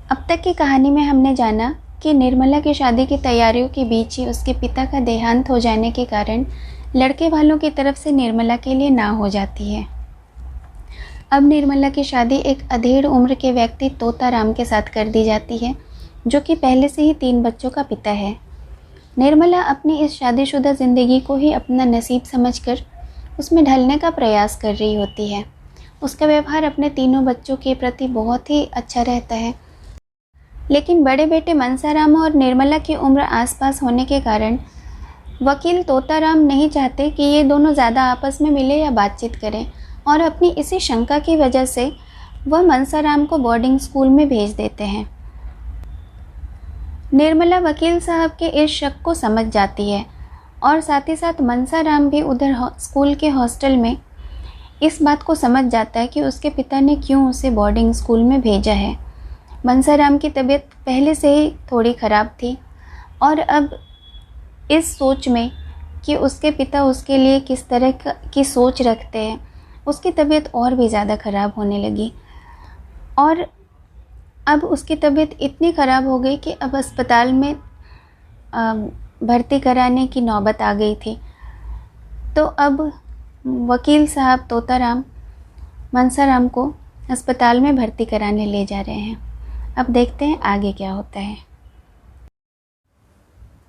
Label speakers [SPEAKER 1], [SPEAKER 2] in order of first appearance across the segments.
[SPEAKER 1] अब तक की कहानी में हमने जाना कि निर्मला की शादी की तैयारियों के बीच ही उसके पिता का देहांत हो जाने के कारण लड़के वालों की तरफ से निर्मला के लिए ना हो जाती है। अब निर्मला की शादी एक अधेड़ उम्र के व्यक्ति तोताराम के साथ कर दी जाती है, जो कि पहले से ही 3 बच्चों का पिता है। निर्मला अपनी इस शादीशुदा ज़िंदगी को ही अपना नसीब समझकर उसमें ढलने का प्रयास कर रही होती है। उसका व्यवहार अपने तीनों बच्चों के प्रति बहुत ही अच्छा रहता है, लेकिन बड़े बेटे मनसाराम और निर्मला की उम्र आसपास होने के कारण वकील तोताराम नहीं चाहते कि ये दोनों ज़्यादा आपस में मिले या बातचीत करें, और अपनी इसी शंका की वजह से वह मनसाराम को बोर्डिंग स्कूल में भेज देते हैं। निर्मला वकील साहब के इस शक को समझ जाती है और साथ ही साथ मनसाराम भी उधर स्कूल के हॉस्टल में इस बात को समझ जाता है कि उसके पिता ने क्यों उसे बोर्डिंग स्कूल में भेजा है। मनसाराम की तबीयत पहले से ही थोड़ी ख़राब थी और अब इस सोच में कि उसके पिता उसके लिए किस तरह की सोच रखते हैं, उसकी तबीयत और भी ज़्यादा ख़राब होने लगी। और अब उसकी तबीयत इतनी ख़राब हो गई कि अब अस्पताल में भर्ती कराने की नौबत आ गई थी। तो अब वकील साहब तोताराम मनसाराम को अस्पताल में भर्ती कराने ले जा रहे हैं। अब देखते हैं आगे क्या होता है।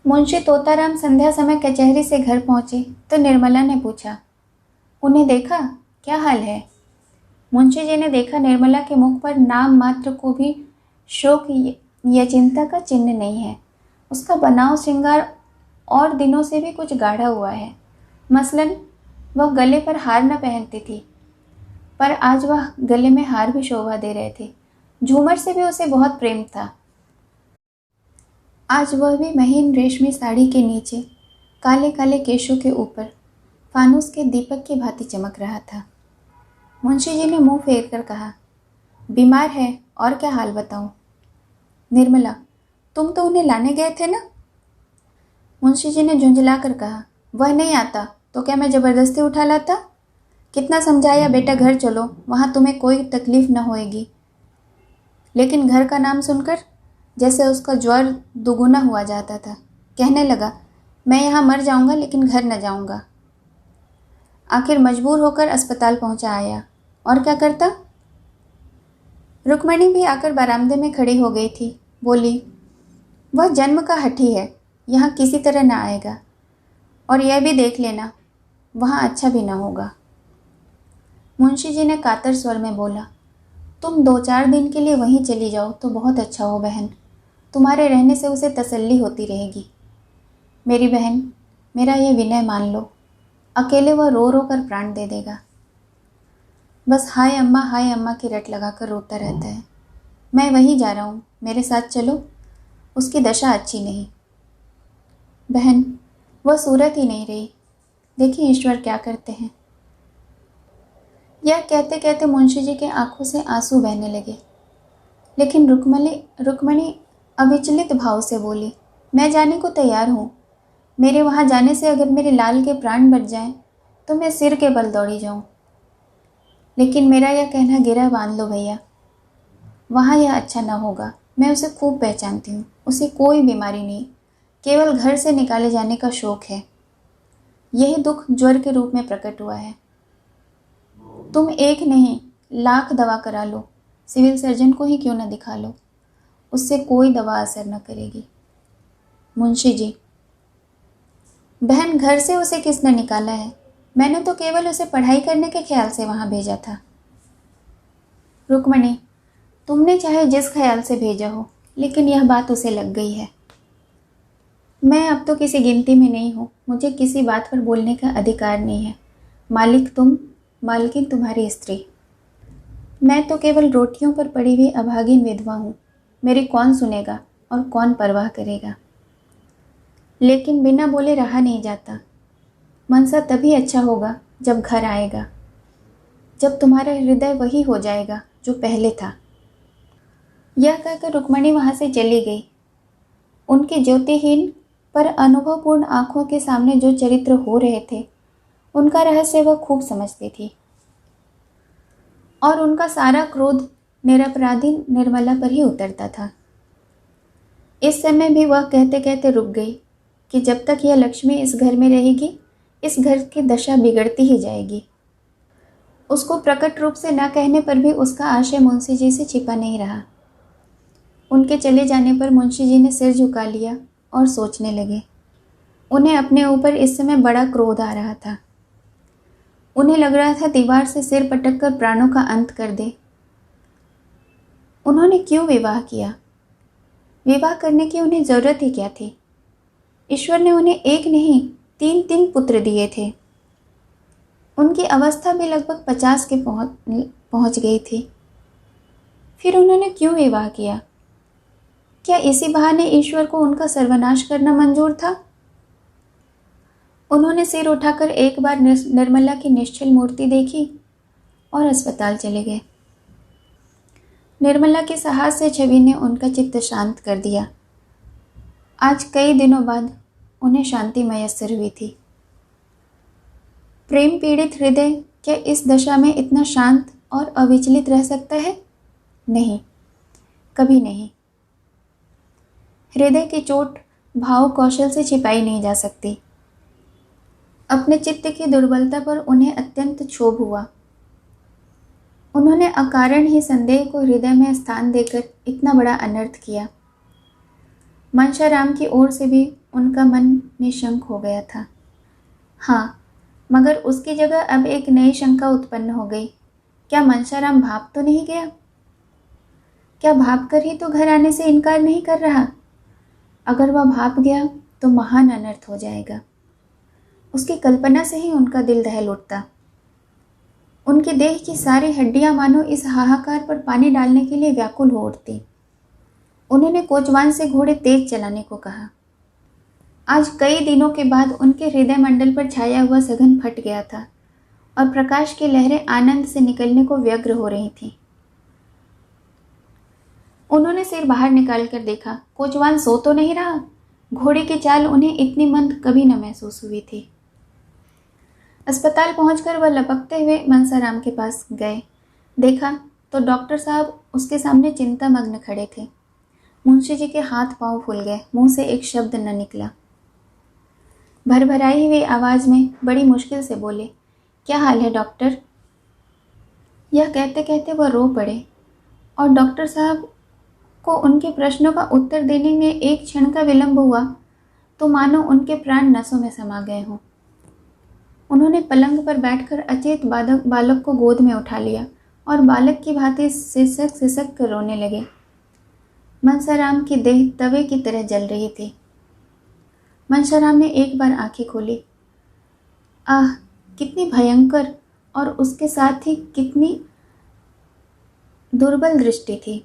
[SPEAKER 1] मुंशी तोताराम संध्या समय कचहरी से घर पहुंचे तो निर्मला ने पूछा, उन्हें देखा, क्या हाल है? मुंशी जी ने देखा निर्मला के मुख पर नाम मात्र को भी शोक या चिंता का चिन्ह नहीं है। उसका बनाव श्रृंगार और दिनों से भी कुछ गाढ़ा हुआ है। मसलन वह गले पर हार न पहनती थी, पर आज वह गले में हार भी शोभा दे रहे थे। झूमर से भी उसे बहुत प्रेम था। आज वह भी महीन रेशमी साड़ी के नीचे काले काले केशों के ऊपर फानूस के दीपक की भांति चमक रहा था। मुंशी जी ने मुंह फेर कर कहा, बीमार है और क्या हाल बताऊं? निर्मला, तुम तो उन्हें लाने गए थे ना? मुंशी जी ने झुंझला कर कहा, वह नहीं आता तो क्या मैं ज़बरदस्ती उठा लाता? कितना समझाया, बेटा घर चलो, वहाँ तुम्हें कोई तकलीफ़ न होएगी। लेकिन घर का नाम सुनकर जैसे उसका ज्वर दुगुना हुआ जाता था। कहने लगा, मैं यहाँ मर जाऊँगा लेकिन घर न जाऊँगा। आखिर मजबूर होकर अस्पताल पहुँचा आया, और क्या करता? रुक्मणी भी आकर बरामदे में खड़ी हो गई थी। बोली, वह जन्म का हठी है, यहाँ किसी तरह न आएगा, और यह भी देख लेना वहाँ अच्छा भी न होगा। मुंशी जी ने कातर स्वर में बोला, तुम 2-4 दिन के लिए वहीं चली जाओ तो बहुत अच्छा हो बहन, तुम्हारे रहने से उसे तसल्ली होती रहेगी। मेरी बहन, मेरा यह विनय मान लो, अकेले वह रो रो कर प्राण दे देगा। बस हाय अम्मा की रट लगाकर रोता रहता है। मैं वहीं जा रहा हूँ, मेरे साथ चलो, उसकी दशा अच्छी नहीं। बहन, वह सूरत ही नहीं रही, देखिए ईश्वर क्या करते हैं। यह कहते कहते मुंशी जी के आंखों से आंसू बहने लगे, लेकिन रुक्मणी अविचलित भाव से बोली, मैं जाने को तैयार हूँ। मेरे वहाँ जाने से अगर मेरे लाल के प्राण बच जाएं तो मैं सिर के बल दौड़ी जाऊँ। लेकिन मेरा यह कहना गिरा बांध लो भैया, वहाँ यह अच्छा न होगा। मैं उसे खूब पहचानती हूँ, उसे कोई बीमारी नहीं, केवल घर से निकाले जाने का शौक है। यही दुख ज्वर के रूप में प्रकट हुआ है। तुम एक नहीं लाख दवा करा लो, सिविल सर्जन को ही क्यों न दिखा लो, उससे कोई दवा असर न करेगी। मुंशी जी, बहन, घर से उसे किसने निकाला है? मैंने तो केवल उसे पढ़ाई करने के ख्याल से वहाँ भेजा था। रुक्मणी, तुमने चाहे जिस ख्याल से भेजा हो, लेकिन यह बात उसे लग गई है। मैं अब तो किसी गिनती में नहीं हूँ, मुझे किसी बात पर बोलने का अधिकार नहीं है। मालिक तुम, मालकिन तुम्हारी स्त्री। मैं तो केवल रोटियों पर पड़ी हुई अभागिन विधवा हूँ, मेरी कौन सुनेगा और कौन परवाह करेगा। लेकिन बिना बोले रहा नहीं जाता। मनसा तभी अच्छा होगा जब घर आएगा, जब तुम्हारा हृदय वही हो जाएगा जो पहले था। यह कहकर रुक्मणी वहाँ से चली गई। उनकी ज्योतिहीन पर अनुभवपूर्ण आंखों के सामने जो चरित्र हो रहे थे, उनका रहस्य वह खूब समझती थी, और उनका सारा क्रोध निरपराधी निर्मला पर ही उतरता था। इस समय भी वह कहते कहते रुक गई कि जब तक यह लक्ष्मी इस घर में रहेगी, इस घर की दशा बिगड़ती ही जाएगी। उसको प्रकट रूप से न कहने पर भी उसका आशय मुंशी जी से छिपा नहीं रहा। उनके चले जाने पर मुंशी जी ने सिर झुका लिया और सोचने लगे। उन्हें अपने ऊपर इस समय बड़ा क्रोध आ रहा था। उन्हें लग रहा था दीवार से सिर पटक कर प्राणों का अंत कर दे। उन्होंने क्यों विवाह किया? विवाह करने की उन्हें जरूरत ही क्या थी? ईश्वर ने उन्हें एक नहीं 3 पुत्र दिए थे। उनकी अवस्था भी लगभग 50 के पहुंच गई थी। फिर उन्होंने क्यों विवाह किया? क्या इसी बहाने ईश्वर को उनका सर्वनाश करना मंजूर था? उन्होंने सिर उठाकर एक बार निर्मला की निश्चल मूर्ति देखी और अस्पताल चले गए। निर्मला की साहस्य छवि ने उनका चित्त शांत कर दिया। आज कई दिनों बाद उन्हें शांति मयस्सर हुई थी। प्रेम पीड़ित हृदय क्या इस दशा में इतना शांत और अविचलित रह सकता है? नहीं, कभी नहीं। हृदय की चोट भाव कौशल से छिपाई नहीं जा सकती। अपने चित्त की दुर्बलता पर उन्हें अत्यंत क्षोभ हुआ। उन्होंने अकारण ही संदेह को हृदय में स्थान देकर इतना बड़ा अनर्थ किया। मनशाराम की ओर से भी उनका मन निशंक हो गया था। हाँ, मगर उसकी जगह अब एक नई शंका उत्पन्न हो गई। क्या मनशाराम भाग तो नहीं गया? क्या भाग कर ही तो घर आने से इनकार नहीं कर रहा? अगर वह भाग गया तो महान अनर्थ हो जाएगा। उसकी कल्पना से ही उनका दिल दहल उठता। उनके देह की सारी हड्डियां मानो इस हाहाकार पर पानी डालने के लिए व्याकुल हो उठती। उन्होंने कोचवान से घोड़े तेज चलाने को कहा। आज कई दिनों के बाद उनके हृदय मंडल पर छाया हुआ सघन फट गया था और प्रकाश की लहरें आनंद से निकलने को व्यग्र हो रही थीं। उन्होंने सिर बाहर निकालकर देखा, कोचवान सो तो नहीं रहा। घोड़े की चाल उन्हें इतनी मंद कभी न महसूस हुई थी। अस्पताल पहुंचकर वह लपकते हुए मनसाराम के पास गए। देखा तो डॉक्टर साहब उसके सामने चिंतामग्न खड़े थे। मुंशी जी के हाथ पांव फूल गए, मुंह से एक शब्द न निकला। भरभराई हुई आवाज में बड़ी मुश्किल से बोले, क्या हाल है डॉक्टर? यह कहते कहते वह रो पड़े और डॉक्टर साहब को उनके प्रश्नों का उत्तर देने में एक क्षण का विलंब हुआ तो मानो उनके प्राण नसों में समा गए हों। उन्होंने पलंग पर बैठकर अचेत बालक को गोद में उठा लिया और बालक की भांति सिसक सिसक कर रोने लगे। मनसाराम की देह तवे की तरह जल रही थी। मनसाराम ने एक बार आंखें खोली। आह, कितनी भयंकर और उसके साथ ही कितनी दुर्बल दृष्टि थी।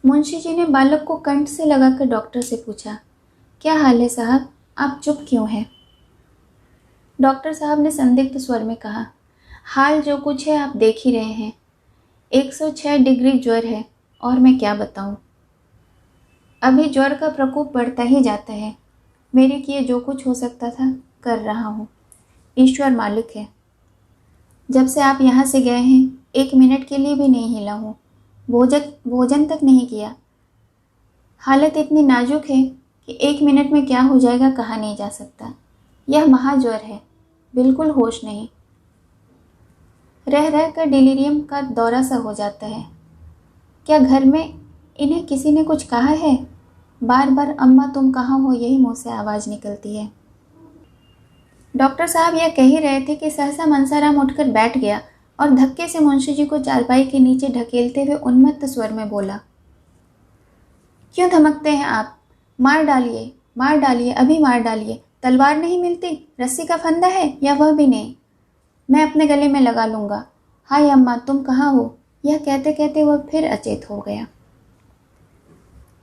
[SPEAKER 1] मुंशी जी ने बालक को कंठ से लगाकर डॉक्टर से पूछा, क्या हाल है साहब, आप चुप क्यों हैं? डॉक्टर साहब ने संदिग्ध स्वर में कहा, हाल जो कुछ है आप देख ही रहे हैं। 106 डिग्री ज्वर है और मैं क्या बताऊं। अभी ज्वर का प्रकोप बढ़ता ही जाता है। मेरे किए जो कुछ हो सकता था कर रहा हूँ। ईश्वर मालिक है। जब से आप यहाँ से गए हैं 1 मिनट के लिए भी नहीं हिला हूँ। भोजन तक नहीं किया। हालत इतनी नाजुक है कि 1 मिनट में क्या हो जाएगा कहा नहीं जा सकता। यह महाज्वर है, बिल्कुल होश नहीं। रह रह कर डिलीरियम का दौरा सा हो जाता है। क्या घर में इन्हें किसी ने कुछ कहा है? बार बार अम्मा तुम कहाँ हो यही मुंह से आवाज़ निकलती है। डॉक्टर साहब यह कह ही रहे थे कि सहसा मनसाराम उठकर बैठ गया और धक्के से मुंशी जी को चारपाई के नीचे ढकेलते हुए उन्मत्त स्वर में बोला, क्यों धमकते हैं आप? मार डालिए, अभी मार डालिए। तलवार नहीं मिलती, रस्सी का फंदा है या वह भी नहीं? मैं अपने गले में लगा लूँगा। हाय अम्मा तुम कहाँ हो? यह कहते कहते वह फिर अचेत हो गया।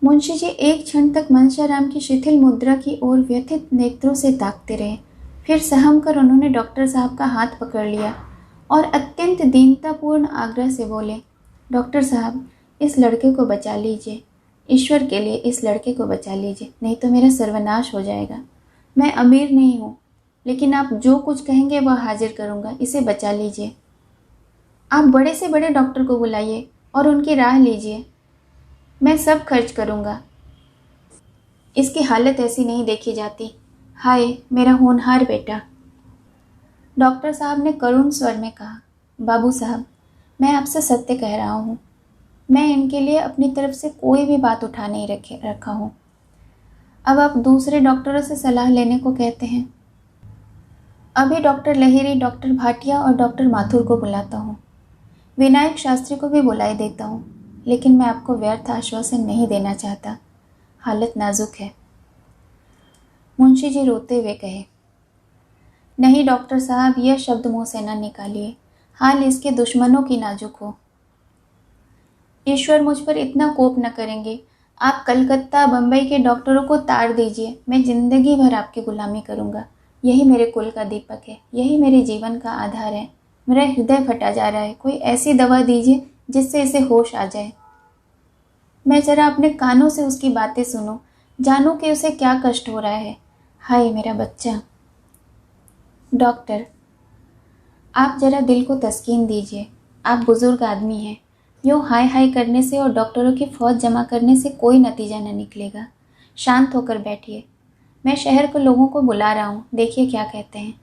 [SPEAKER 1] मुंशी जी एक क्षण तक मनसाराम की शिथिल मुद्रा की ओर व्यथित नेत्रों से ताकते रहे। फिर सहम कर उन्होंने डॉक्टर साहब का हाथ पकड़ लिया और अत्यंत दीनतापूर्ण आग्रह से बोले, डॉक्टर साहब इस लड़के को बचा लीजिए। ईश्वर के लिए इस लड़के को बचा लीजिए, नहीं तो मेरा सर्वनाश हो जाएगा। मैं अमीर नहीं हूँ, लेकिन आप जो कुछ कहेंगे वह हाजिर करूँगा। इसे बचा लीजिए। आप बड़े से बड़े डॉक्टर को बुलाइए और उनकी राह लीजिए, मैं सब खर्च करूँगा। इसकी हालत ऐसी नहीं देखी जाती। हाय मेरा होनहार बेटा। डॉक्टर साहब ने करुण स्वर में कहा, बाबू साहब, मैं आपसे सत्य कह रहा हूँ। मैं इनके लिए अपनी तरफ से कोई भी बात उठा नहीं रखा हूँ। अब आप दूसरे डॉक्टरों से सलाह लेने को कहते हैं। अभी डॉक्टर लहिरी, डॉक्टर भाटिया और डॉक्टर माथुर को बुलाता हूँ। विनायक शास्त्री को भी बुलाई देता हूँ, लेकिन मैं आपको व्यर्थ आश्वासन नहीं देना चाहता। हालत नाजुक है। मुंशी जी रोते हुए कहे, नहीं डॉक्टर साहब, यह शब्द मुंह से न निकालिए। हाल इसके दुश्मनों की नाजुक हो। ईश्वर मुझ पर इतना कोप न करेंगे। आप कलकत्ता बम्बई के डॉक्टरों को ताड़ दीजिए, मैं जिंदगी भर आपकी गुलामी करूंगा। यही मेरे कुल का दीपक है, यही मेरे जीवन का आधार है। मेरा हृदय फटा जा रहा है, कोई ऐसी दवा दीजिए जिससे इसे होश आ जाए। मैं जरा अपने कानों से उसकी बातें सुनूं, जानूं कि उसे क्या कष्ट हो रहा है। हाय मेरा बच्चा। डॉक्टर, आप जरा दिल को तस्कीन दीजिए। आप बुजुर्ग आदमी हैं। यूँ हाय हाय करने से और डॉक्टरों की फौज जमा करने से कोई नतीजा न निकलेगा। शांत होकर बैठिए। मैं शहर के लोगों को बुला रहा हूँ, देखिए क्या कहते हैं।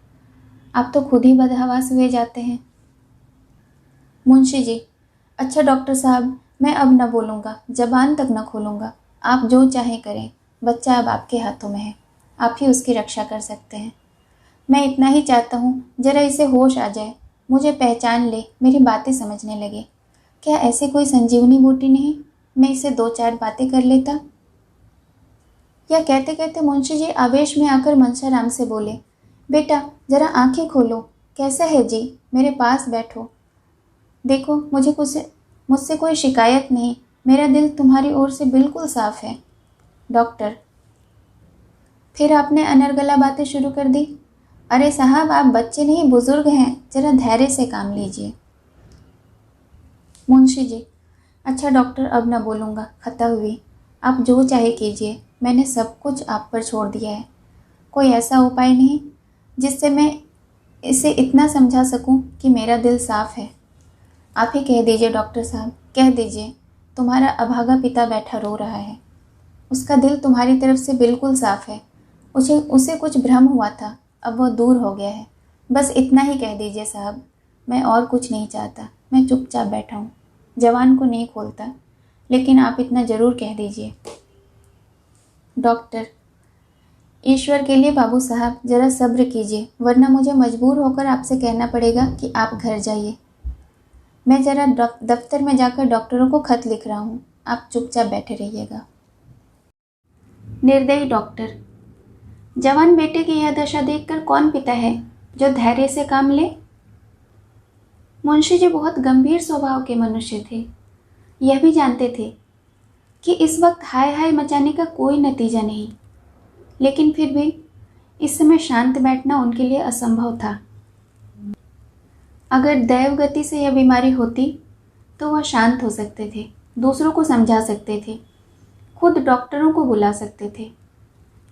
[SPEAKER 1] आप तो खुद ही बदहवास हुए जाते हैं। मुंशी जी, अच्छा डॉक्टर साहब, मैं अब न बोलूँगा, जबान तक न खोलूँगा। आप जो चाहें करें, बच्चा अब आपके हाथों में है। आप ही उसकी रक्षा कर सकते हैं। मैं इतना ही चाहता हूँ, जरा इसे होश आ जाए, मुझे पहचान ले, मेरी बातें समझने लगे। क्या ऐसी कोई संजीवनी बूटी नहीं, मैं इसे दो चार बातें कर लेता। यह कहते कहते मुंशी जी आवेश में आकर मनसाराम से बोले, बेटा जरा आंखें खोलो। कैसा है जी, मेरे पास बैठो। देखो मुझसे कोई शिकायत नहीं, मेरा दिल तुम्हारी ओर से बिल्कुल साफ है। डॉक्टर, फिर आपने अनर्गला बातें शुरू कर दी। अरे साहब, आप बच्चे नहीं बुजुर्ग हैं, जरा धैर्य से काम लीजिए। मुंशी जी, अच्छा डॉक्टर, अब न बोलूँगा, खता हुई। आप जो चाहे कीजिए, मैंने सब कुछ आप पर छोड़ दिया है। कोई ऐसा उपाय नहीं जिससे मैं इसे इतना समझा सकूं कि मेरा दिल साफ है। आप ही कह दीजिए डॉक्टर साहब, कह दीजिए। तुम्हारा अभागा पिता बैठा रो रहा है। उसका दिल तुम्हारी तरफ से बिल्कुल साफ है। उसे कुछ भ्रम हुआ था, अब वह दूर हो गया है। बस इतना ही कह दीजिए साहब, मैं और कुछ नहीं चाहता। मैं चुपचाप बैठा हूँ, जवान को नहीं खोलता, लेकिन आप इतना ज़रूर कह दीजिए। डॉक्टर, ईश्वर के लिए बाबू साहब ज़रा सब्र कीजिए, वरना मुझे मजबूर होकर आपसे कहना पड़ेगा कि आप घर जाइए। मैं ज़रा दफ्तर में जाकर डॉक्टरों को खत लिख रहा हूँ, आप चुपचाप बैठे रहिएगा। निर्दयी डॉक्टर, जवान बेटे की यह दशा देखकर कौन पिता है जो धैर्य से काम ले। मुंशी जी बहुत गंभीर स्वभाव के मनुष्य थे। यह भी जानते थे कि इस वक्त हाय हाय मचाने का कोई नतीजा नहीं, लेकिन फिर भी इस समय शांत बैठना उनके लिए असंभव था। अगर दैव गति से यह बीमारी होती तो वह शांत हो सकते थे, दूसरों को समझा सकते थे, खुद डॉक्टरों को बुला सकते थे,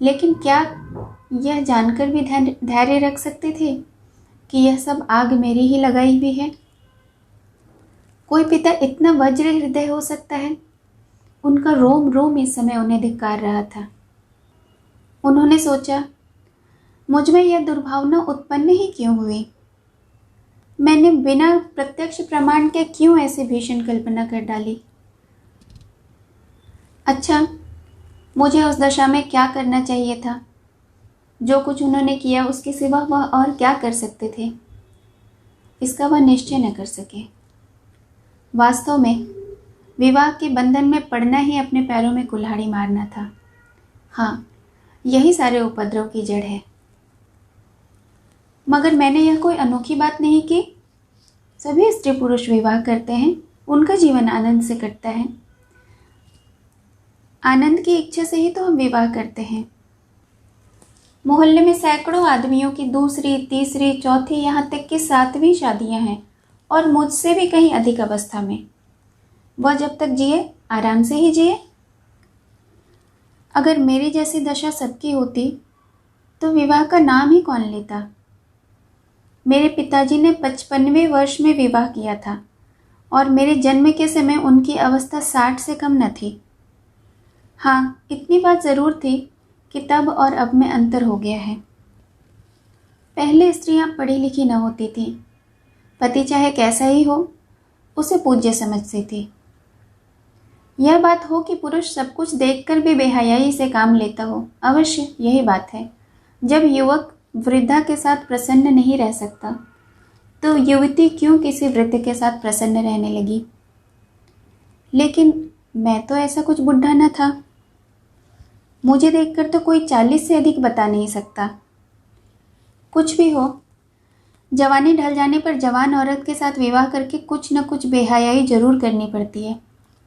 [SPEAKER 1] लेकिन क्या यह जानकर भी धैर्य रख सकते थे कि यह सब आग मेरी ही लगाई हुई है। कोई पिता इतना वज्र हृदय हो सकता है? उनका रोम रोम इस समय उन्हें धिक्कार रहा था। उन्होंने सोचा, मुझ में यह दुर्भावना उत्पन्न ही क्यों हुई? मैंने बिना प्रत्यक्ष प्रमाण के क्यों ऐसी भीषण कल्पना कर डाली? अच्छा, मुझे उस दशा में क्या करना चाहिए था? जो कुछ उन्होंने किया उसके सिवा वह और क्या कर सकते थे? इसका वह निश्चय न कर सके। वास्तव में विवाह के बंधन में पड़ना ही अपने पैरों में कुल्हाड़ी मारना था। हाँ, यही सारे उपद्रव की जड़ है। मगर मैंने यह कोई अनोखी बात नहीं की। सभी स्त्री पुरुष विवाह करते हैं, उनका जीवन आनंद से कटता है। आनंद की इच्छा से ही तो हम विवाह करते हैं। मोहल्ले में सैकड़ों आदमियों की दूसरी, तीसरी, चौथी, यहाँ तक कि सातवीं शादियां हैं, और मुझसे भी कहीं अधिक अवस्था में। वह जब तक जिए आराम से ही जिए। अगर मेरी जैसी दशा सबकी होती तो विवाह का नाम ही कौन लेता? मेरे पिताजी ने 55वें वर्ष में विवाह किया था और मेरे जन्म के समय उनकी अवस्था 60 से कम न थी। हाँ, इतनी बात ज़रूर थी कि तब और अब में अंतर हो गया है। पहले स्त्रियां पढ़ी लिखी न होती थीं। पति चाहे कैसा ही हो, उसे पूज्य समझती थी। यह बात हो कि पुरुष सब कुछ देखकर भी बेहयाई से काम लेता हो, अवश्य यही बात है। जब युवक वृद्धा के साथ प्रसन्न नहीं रह सकता, तो युवती क्यों किसी वृद्ध के साथ प्रसन्न रहने लगी? लेकिन मैं तो ऐसा कुछ बुढ़ा न था। मुझे देखकर तो कोई 40 से अधिक बता नहीं सकता। कुछ भी हो, जवानी ढल जाने पर जवान औरत के साथ विवाह करके कुछ न कुछ बेहयाई जरूर करनी पड़ती है,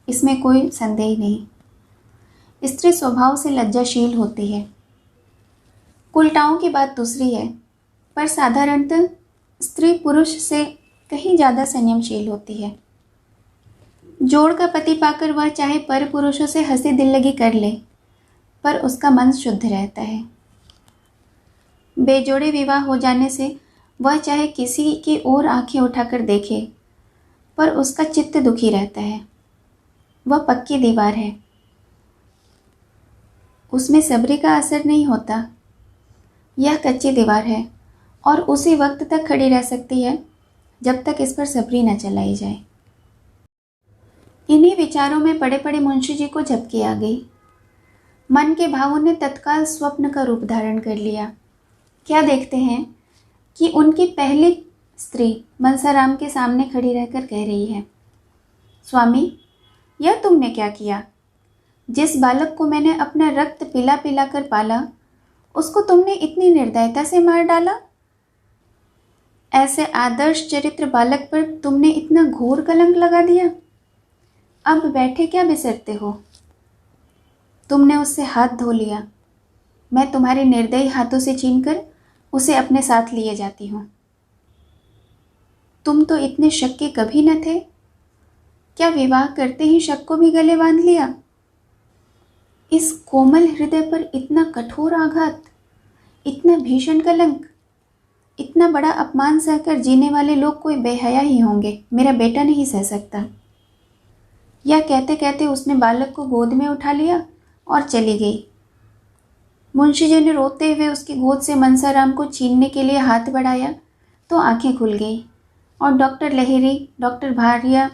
[SPEAKER 1] इसमें कोई संदेह नहीं। स्त्री स्वभाव से लज्जाशील होती है। कुलटाओं की बात दूसरी है, पर साधारणतः स्त्री पुरुष से कहीं ज़्यादा संयमशील होती है। जोड़ का पति पाकर वह चाहे पर पुरुषों से हंसी दिल लगी कर ले, पर उसका मन शुद्ध रहता है। बेजोड़े विवाह हो जाने से वह चाहे किसी की ओर आंखें उठाकर देखे, पर उसका चित्त दुखी रहता है। वह पक्की दीवार है, उसमें सब्र का असर नहीं होता। यह कच्ची दीवार है और उसी वक्त तक खड़ी रह सकती है जब तक इस पर सब्री न चलाई जाए। इन्हीं विचारों में पड़े पड़े मुंशी जी को झपकी आ गई। मन के भावों ने तत्काल स्वप्न का रूप धारण कर लिया। क्या देखते हैं कि उनकी पहली स्त्री मनसाराम के सामने खड़ी रहकर कह रही है, स्वामी, यह तुमने क्या किया? जिस बालक को मैंने अपना रक्त पिला पिला कर पाला, उसको तुमने इतनी निर्दयता से मार डाला। ऐसे आदर्श चरित्र बालक पर तुमने इतना घोर कलंक लगा दिया। अब बैठे क्या बिसरते हो? तुमने उससे हाथ धो लिया। मैं तुम्हारे निर्दयी हाथों से छीनकर उसे अपने साथ लिए जाती हूँ। तुम तो इतने शक के कभी न थे। क्या विवाह करते ही शक को भी गले बांध लिया? इस कोमल हृदय पर इतना कठोर आघात, इतना भीषण कलंक, इतना बड़ा अपमान सहकर जीने वाले लोग कोई बेहया ही होंगे, मेरा बेटा नहीं सह सकता। यह कहते कहते उसने बालक को गोद में उठा लिया और चली गई। मुंशी जी ने रोते हुए उसकी गोद से मनसाराम को छीनने के लिए हाथ बढ़ाया तो आंखें खुल गई और डॉक्टर लहेरी, डॉक्टर भारिया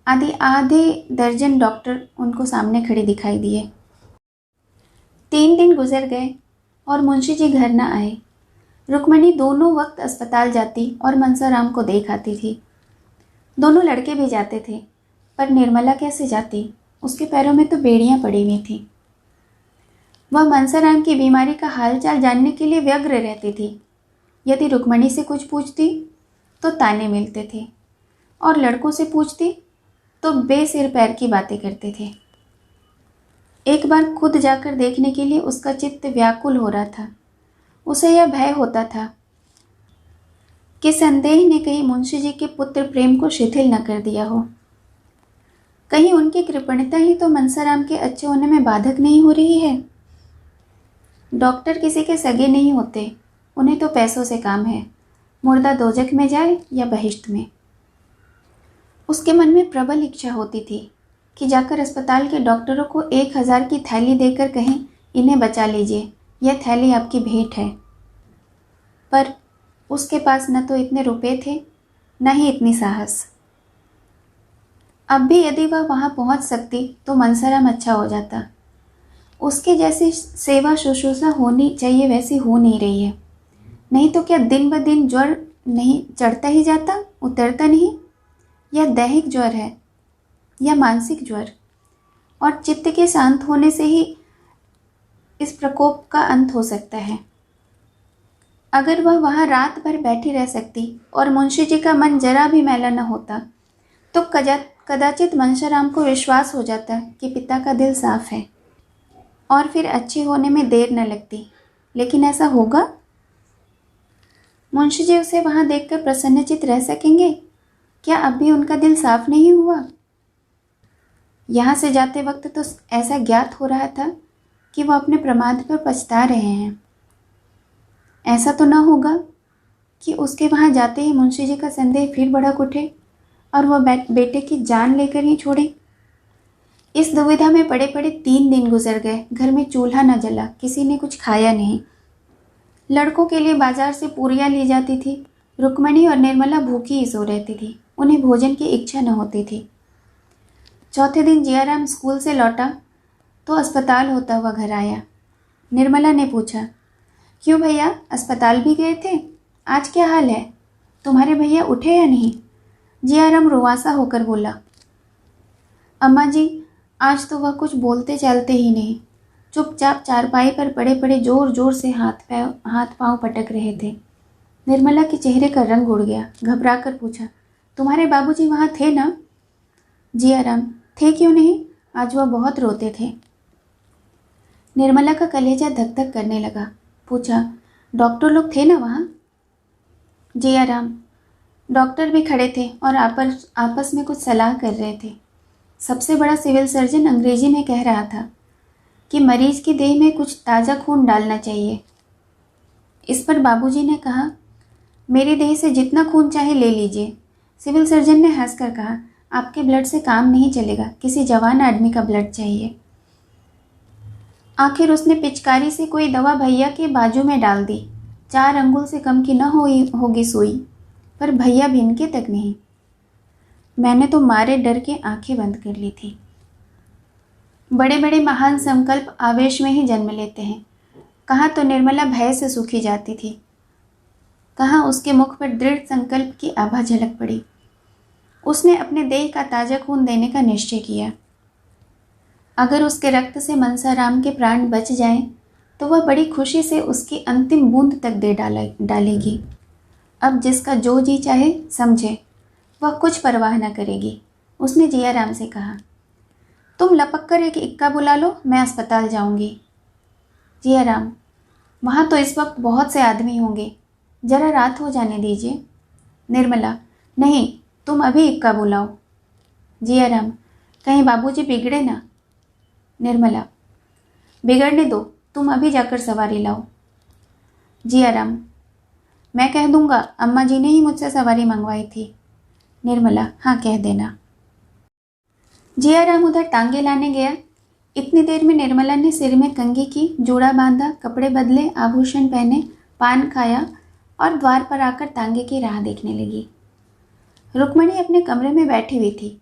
[SPEAKER 1] आदि आधे दर्जन डॉक्टर उनको सामने खड़े दिखाई दिए। 3 दिन गुजर गए और मुंशी जी घर न आए। रुक्मणी दोनों वक्त अस्पताल जाती और मनसाराम को देख आती थी। दोनों लड़के भी जाते थे, पर निर्मला कैसे जाती? उसके पैरों में तो बेड़ियां पड़ी हुई थीं। वह मनसाराम की बीमारी का हालचाल जानने के लिए व्यग्र रहती थी। यदि रुक्मणी से कुछ पूछती तो ताने मिलते थे और लड़कों से पूछती तो बेसिर पैर की बातें करते थे। एक बार खुद जाकर देखने के लिए उसका चित्त व्याकुल हो रहा था। उसे यह भय होता था कि संदेह ने कहीं मुंशी जी के पुत्र प्रेम को शिथिल न कर दिया हो। कहीं उनकी कृपणता ही तो मनसाराम के अच्छे होने में बाधक नहीं हो रही है। डॉक्टर किसी के सगे नहीं होते, उन्हें तो पैसों से काम है, मुर्दा दोजख में जाए या बहिश्त में। उसके मन में प्रबल इच्छा होती थी कि जाकर अस्पताल के डॉक्टरों को 1000 की थैली देकर कहें, इन्हें बचा लीजिए, यह थैली आपकी भेंट है। पर उसके पास न तो इतने रुपए थे, न ही इतनी साहस। अब भी यदि वह वहां पहुंच सकती तो मनसाराम अच्छा हो जाता। उसके जैसी सेवा शुश्रूषा होनी चाहिए वैसी हो नहीं रही है। नहीं तो क्या दिन ब दिन ज्वर नहीं चढ़ता ही जाता, उतरता नहीं? यह दैहिक ज्वर है या मानसिक ज्वर, और चित्त के शांत होने से ही इस प्रकोप का अंत हो सकता है। अगर वह वहां रात भर बैठी रह सकती और मुंशी जी का मन जरा भी मैला न होता तो कदाचित मनसाराम को विश्वास हो जाता कि पिता का दिल साफ है और फिर अच्छी होने में देर न लगती। लेकिन ऐसा होगा? मुंशी जी उसे वहां देखकर प्रसन्नचित रह सकेंगे? क्या अब भी उनका दिल साफ नहीं हुआ? यहाँ से जाते वक्त तो ऐसा ज्ञात हो रहा था कि वह अपने प्रमाद पर पछता रहे हैं। ऐसा तो न होगा कि उसके वहाँ जाते ही मुंशी जी का संदेह फिर भड़क उठे और वह बेटे की जान लेकर ही छोड़े। इस दुविधा में पड़े पड़े 3 दिन गुजर गए। घर में चूल्हा न जला, किसी ने कुछ खाया नहीं। लड़कों के लिए बाजार से पूरियाँ ली जाती थी। रुक्मणी और निर्मला भूखी ही सो रहती थी, उन्हें भोजन की इच्छा न होती थी। चौथे दिन जियाराम स्कूल से लौटा तो अस्पताल होता हुआ घर आया। निर्मला ने पूछा, क्यों भैया, अस्पताल भी गए थे? आज क्या हाल है? तुम्हारे भैया उठे या नहीं? जियाराम रुआसा होकर बोला, अम्मा जी, आज तो वह कुछ बोलते चलते ही नहीं। चुपचाप चारपाई पर पड़े पड़े जोर जोर से हाथ पांव पटक रहे थे। निर्मला के चेहरे का रंग उड़ गया। घबरा कर पूछा, तुम्हारे बाबूजी वहाँ थे ना? जियाराम, थे क्यों नहीं, आज वह बहुत रोते थे। निर्मला का कलेजा धक धक करने लगा। पूछा, डॉक्टर लोग थे ना वहाँ? जियाराम, डॉक्टर भी खड़े थे और आपस में कुछ सलाह कर रहे थे। सबसे बड़ा सिविल सर्जन अंग्रेजी में कह रहा था कि मरीज की देह में कुछ ताज़ा खून डालना चाहिए। इस पर बाबूजी ने कहा, मेरी देह से जितना खून चाहे ले लीजिए। सिविल सर्जन ने हंसकर कहा, आपके ब्लड से काम नहीं चलेगा, किसी जवान आदमी का ब्लड चाहिए। आखिर उसने पिचकारी से कोई दवा भैया के बाजू में डाल दी। 4 अंगुल से कम की न होगी सुई, पर भैया भिनके तक नहीं। मैंने तो मारे डर के आंखें बंद कर ली थी। बड़े बड़े महान संकल्प आवेश में ही जन्म लेते हैं। कहाँ तो निर्मला भय से सूखी जाती थी, कहाँ उसके मुख पर दृढ़ संकल्प की आभा झलक पड़ी। उसने अपने देह का ताज़ा खून देने का निश्चय किया। अगर उसके रक्त से मनसाराम के प्राण बच जाएं, तो वह बड़ी खुशी से उसकी अंतिम बूंद तक दे डालेगी। अब जिसका जो जी चाहे समझे, वह कुछ परवाह न करेगी। उसने जियाराम से कहा, तुम लपक कर एक इक्का बुला लो, मैं अस्पताल जाऊंगी। जियाराम, वहाँ तो इस वक्त बहुत से आदमी होंगे, जरा रात हो जाने दीजिए। निर्मला, नहीं, तुम अभी इक्का बुलाओ। जियाराम, कहीं बाबूजी बिगड़े ना। निर्मला, बिगड़ने दो, तुम अभी जाकर सवारी लाओ। जियाराम, मैं कह दूंगा, अम्मा जी ने ही मुझसे सवारी मंगवाई थी। निर्मला, हाँ कह देना। जियाराम उधर टांगे लाने गया। इतनी देर में निर्मला ने सिर में कंघी की, जूड़ा बांधा, कपड़े बदले, आभूषण पहने, पान खाया और द्वार पर आकर तांगे की राह देखने लगी। रुक्मणी अपने कमरे में बैठी हुई थी।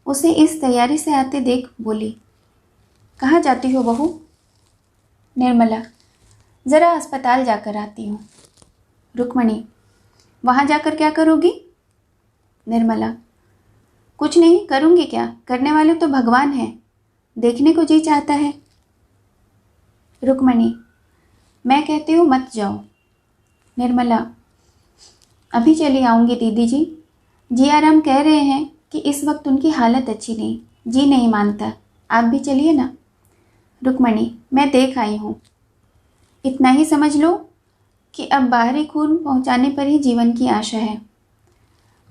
[SPEAKER 1] उसे इस तैयारी से आते देख बोली, कहाँ जाती हो बहू? निर्मला, ज़रा अस्पताल जाकर आती हूँ। रुक्मणी, वहाँ जाकर क्या करोगी? निर्मला, कुछ नहीं, करूँगी क्या, करने वाले तो भगवान हैं, देखने को जी चाहता है। रुक्मणी, मैं कहती हूँ मत जाओ। निर्मला, अभी चली आऊँगी दीदी जी। जियाराम कह रहे हैं कि इस वक्त उनकी हालत अच्छी नहीं, जी नहीं मानता, आप भी चलिए ना। रुक्मणी, मैं देख आई हूँ। इतना ही समझ लो कि अब बाहरी खून पहुँचाने पर ही जीवन की आशा है।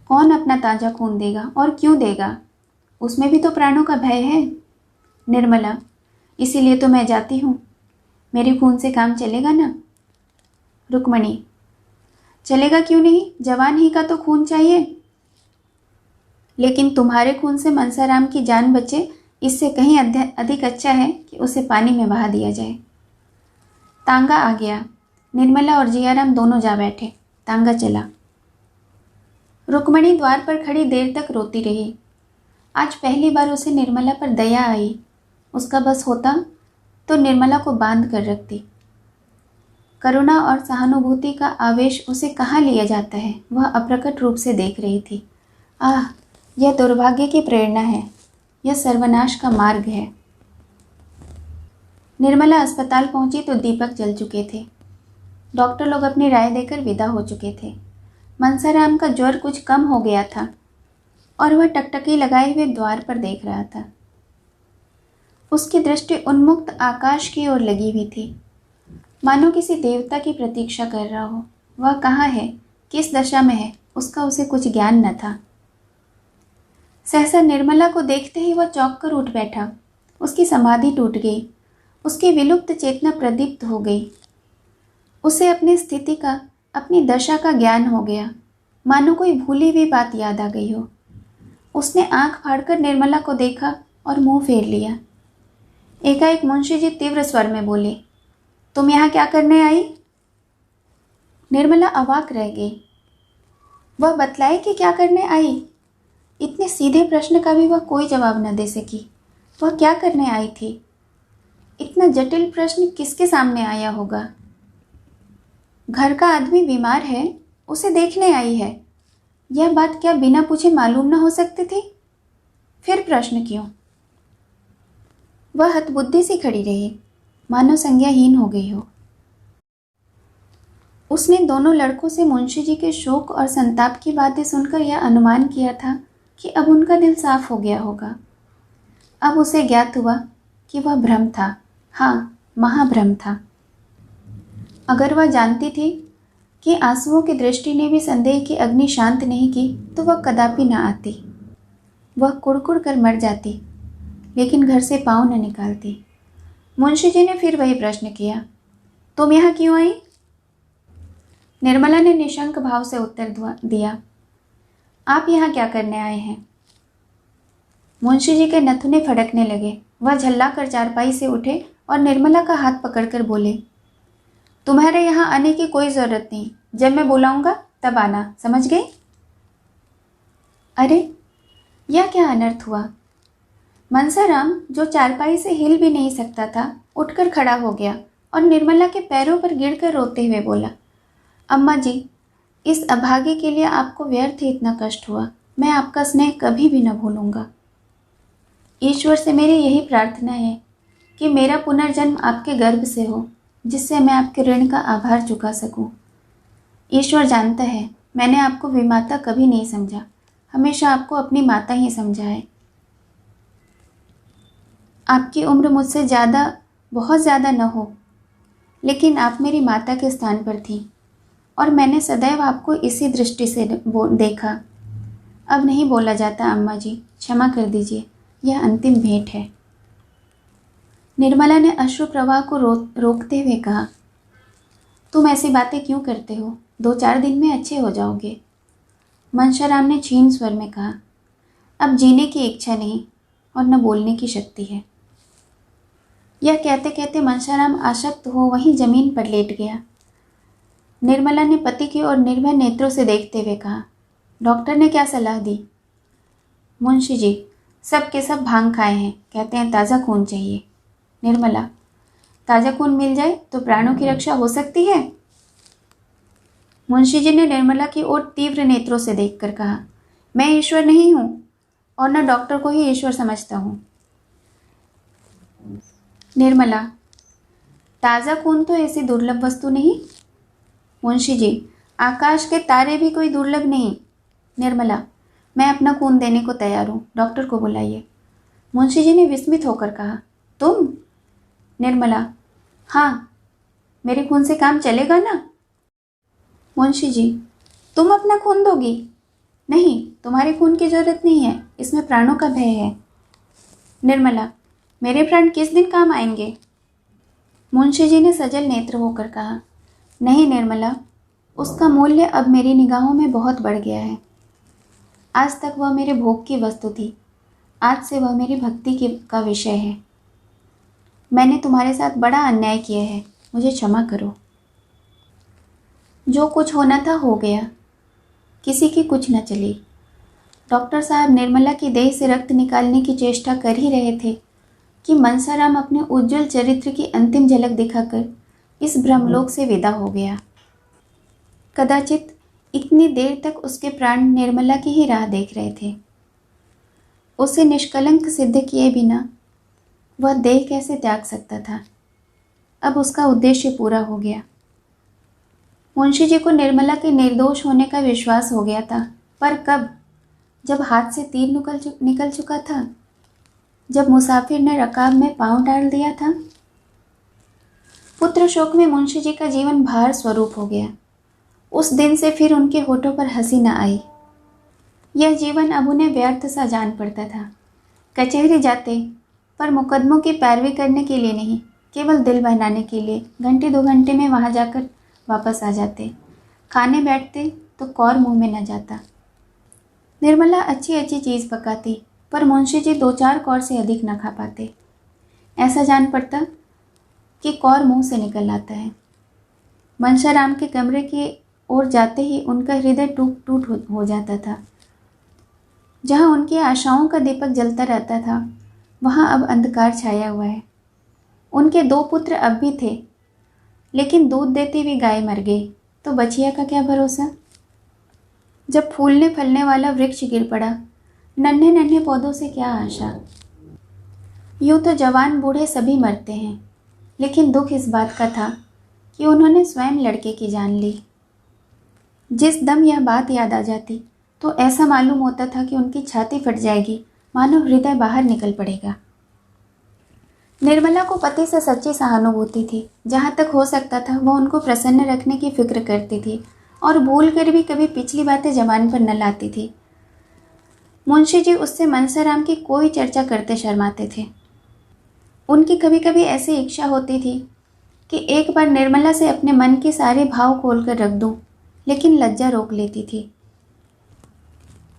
[SPEAKER 1] कौन अपना ताज़ा खून देगा और क्यों देगा? उसमें भी तो प्राणों का भय है। निर्मला, इसीलिए तो मैं जाती हूँ, मेरे खून से काम चलेगा ना। रुक्मणी, चलेगा क्यों नहीं, जवान ही का तो खून चाहिए। लेकिन तुम्हारे खून से मनसाराम की जान बचे, इससे कहीं अधिक अच्छा है कि उसे पानी में बहा दिया जाए। तांगा आ गया। निर्मला और जियाराम दोनों जा बैठे। तांगा चला। रुक्मणी द्वार पर खड़ी देर तक रोती रही। आज पहली बार उसे निर्मला पर दया आई। उसका बस होता तो निर्मला को बांध कर रखती। करुणा और सहानुभूति का आवेश उसे कहाँ लिया जाता है, वह अप्रकट रूप से देख रही थी। आह, यह दुर्भाग्य की प्रेरणा है, यह सर्वनाश का मार्ग है। निर्मला अस्पताल पहुंची तो दीपक जल चुके थे। डॉक्टर लोग अपनी राय देकर विदा हो चुके थे। मनसाराम का ज्वर कुछ कम हो गया था और वह टकटकी लगाए हुए द्वार पर देख रहा था। उसकी दृष्टि उन्मुक्त आकाश की ओर लगी हुई थी, मानो किसी देवता की प्रतीक्षा कर रहा हो। वह कहाँ है, किस दशा में है, उसका उसे कुछ ज्ञान न था। सहसा निर्मला को देखते ही वह चौंक कर उठ बैठा। उसकी समाधि टूट गई, उसकी विलुप्त चेतना प्रदीप्त हो गई। उसे अपनी स्थिति का, अपनी दशा का ज्ञान हो गया, मानो कोई भूली हुई बात याद आ गई हो। उसने आंख फाड़कर निर्मला को देखा और मुंह फेर लिया। एकाएक मुंशी जी तीव्र स्वर में बोले, तुम यहाँ क्या करने आई? निर्मला अवाक रह गई। वह बतलाए कि क्या करने आई? इतने सीधे प्रश्न का भी वह कोई जवाब न दे सकी। वह क्या करने आई थी? इतना जटिल प्रश्न किसके सामने आया होगा? घर का आदमी बीमार है, उसे देखने आई है। यह बात क्या बिना पूछे मालूम न हो सकती थी? फिर प्रश्न क्यों? वह हतबुद्धि सी खड़ी रही, मानो संज्ञाहीन हो गई हो। उसने दोनों लड़कों से मुंशी जी के शोक और संताप की बातें सुनकर यह अनुमान किया था कि अब उनका दिल साफ हो गया होगा। अब उसे ज्ञात हुआ कि वह भ्रम था, हाँ, महाभ्रम था। अगर वह जानती थी कि आंसुओं की दृष्टि ने भी संदेह की अग्नि शांत नहीं की, तो वह कदापि न आती। वह कुड़कुड़ कर मर जाती, लेकिन घर से पाँव न निकालती। मुंशी जी ने फिर वही प्रश्न किया, तुम यहाँ क्यों आई? निर्मला ने निशंक भाव से उत्तर दिया, आप यहाँ क्या करने आए हैं? मुंशी जी के नथुने फड़कने लगे। वह झल्लाकर चारपाई से उठे और निर्मला का हाथ पकड़कर बोले, तुम्हारे यहाँ आने की कोई जरूरत नहीं। जब मैं बुलाऊंगा तब आना, समझ गई? अरे, यह क्या अनर्थ हुआ? मनसाराम, जो चारपाई से हिल भी नहीं सकता था, उठकर खड़ा हो गया और निर्मला के पैरों पर गिरकर रोते हुए बोला, अम्मा जी, इस अभागे के लिए आपको व्यर्थ ही इतना कष्ट हुआ। मैं आपका स्नेह कभी भी न भूलूंगा। ईश्वर से मेरी यही प्रार्थना है कि मेरा पुनर्जन्म आपके गर्भ से हो, जिससे मैं आपके ऋण का आभार चुका सकूं। ईश्वर जानता है, मैंने आपको विमाता कभी नहीं समझा, हमेशा आपको अपनी माता ही समझा है। आपकी उम्र मुझसे ज़्यादा, बहुत ज़्यादा न हो, लेकिन आप मेरी माता के स्थान पर थी और मैंने सदैव आपको इसी दृष्टि से देखा। अब नहीं बोला जाता अम्मा जी, क्षमा कर दीजिए, यह अंतिम भेंट है। निर्मला ने अश्रु प्रवाह को रोकते हुए कहा, तुम ऐसी बातें क्यों करते हो? 2-4 दिन में अच्छे हो जाओगे। मनशाराम ने क्षीण स्वर में कहा, अब जीने की इच्छा नहीं और न बोलने की शक्ति है। यह कहते कहते मनशाराम आसक्त हो वहीं जमीन पर लेट गया। निर्मला ने पति की ओर निर्भय नेत्रों से देखते हुए कहा, डॉक्टर ने क्या सलाह दी? मुंशी जी, सब के सब भांग खाए हैं, कहते हैं ताज़ा खून चाहिए। निर्मला, ताज़ा खून मिल जाए तो प्राणों की रक्षा हो सकती है। मुंशी जी ने निर्मला की ओर तीव्र नेत्रों से देखकर कहा, मैं ईश्वर नहीं हूँ और न डॉक्टर को ही ईश्वर समझता हूँ। निर्मला, ताज़ा खून तो ऐसी दुर्लभ वस्तु नहीं। मुंशी जी, आकाश के तारे भी कोई दुर्लभ नहीं। निर्मला, मैं अपना खून देने को तैयार हूँ, डॉक्टर को बुलाइए। मुंशी जी ने विस्मित होकर कहा, तुम? निर्मला, हाँ, मेरे खून से काम चलेगा ना? मुंशी जी, तुम अपना खून दोगी? नहीं, तुम्हारे खून की जरूरत नहीं है, इसमें प्राणों का भय है। निर्मला, मेरे प्राण किस दिन काम आएंगे? मुंशी जी ने सजल नेत्र होकर कहा, नहीं निर्मला, उसका मूल्य अब मेरी निगाहों में बहुत बढ़ गया है। आज तक वह मेरे भोग की वस्तु थी, आज से वह मेरी भक्ति का विषय है। मैंने तुम्हारे साथ बड़ा अन्याय किया है, मुझे क्षमा करो। जो कुछ होना था हो गया, किसी की कुछ न चली। डॉक्टर साहब निर्मला की देह से रक्त निकालने की चेष्टा कर ही रहे थे कि मनसाराम अपने उज्जवल चरित्र की अंतिम झलक दिखाकर इस ब्रह्मलोक से विदा हो गया। कदाचित इतनी देर तक उसके प्राण निर्मला की ही राह देख रहे थे। उसे निष्कलंक सिद्ध किए बिना वह देह कैसे त्याग सकता था? अब उसका उद्देश्य पूरा हो गया। मुंशी जी को निर्मला के निर्दोष होने का विश्वास हो गया था, पर कब? जब हाथ से तीर निकल चुका था, जब मुसाफिर ने रकाब में पांव डाल दिया था। पुत्र शोक में मुंशी जी का जीवन भार स्वरूप हो गया। उस दिन से फिर उनके होठों पर हंसी न आई। यह जीवन अब उन्हें व्यर्थ सा जान पड़ता था। कचहरी जाते, पर मुकदमों की पैरवी करने के लिए नहीं, केवल दिल बहलाने के लिए घंटे 2 घंटे में वहां जाकर वापस आ जाते। खाने बैठते तो कौर मुंह में न जाता। निर्मला अच्छी अच्छी चीज़ पकाती, पर मुंशी जी 2-4 कौर से अधिक न खा पाते। ऐसा जान पड़ता कि कौर मुंह से निकल आता है। मनशाराम के कमरे की ओर जाते ही उनका हृदय टूट टूट हो जाता था। जहाँ उनकी आशाओं का दीपक जलता रहता था, वहाँ अब अंधकार छाया हुआ है। उनके 2 पुत्र अब भी थे, लेकिन दूध देती हुई गाय मर गई, तो बछिया का क्या भरोसा। जब फूलने फलने वाला वृक्ष गिर पड़ा, नन्हे नन्हे पौधों से क्या आशा। यूं तो जवान बूढ़े सभी मरते हैं, लेकिन दुख इस बात का था कि उन्होंने स्वयं लड़के की जान ली। जिस दम यह बात याद आ जाती तो ऐसा मालूम होता था कि उनकी छाती फट जाएगी, मानो हृदय बाहर निकल पड़ेगा। निर्मला को पति से सच्ची सहानुभूति थी। जहाँ तक हो सकता था वह उनको प्रसन्न रखने की फिक्र करती थी और भूल कर भी कभी पिछली बातें जबान पर न लाती थी। मुंशी जी उससे मनसाराम की कोई चर्चा करते शर्माते थे। उनकी कभी कभी ऐसी इच्छा होती थी कि एक बार निर्मला से अपने मन के सारे भाव खोल कर रख दूं, लेकिन लज्जा रोक लेती थी।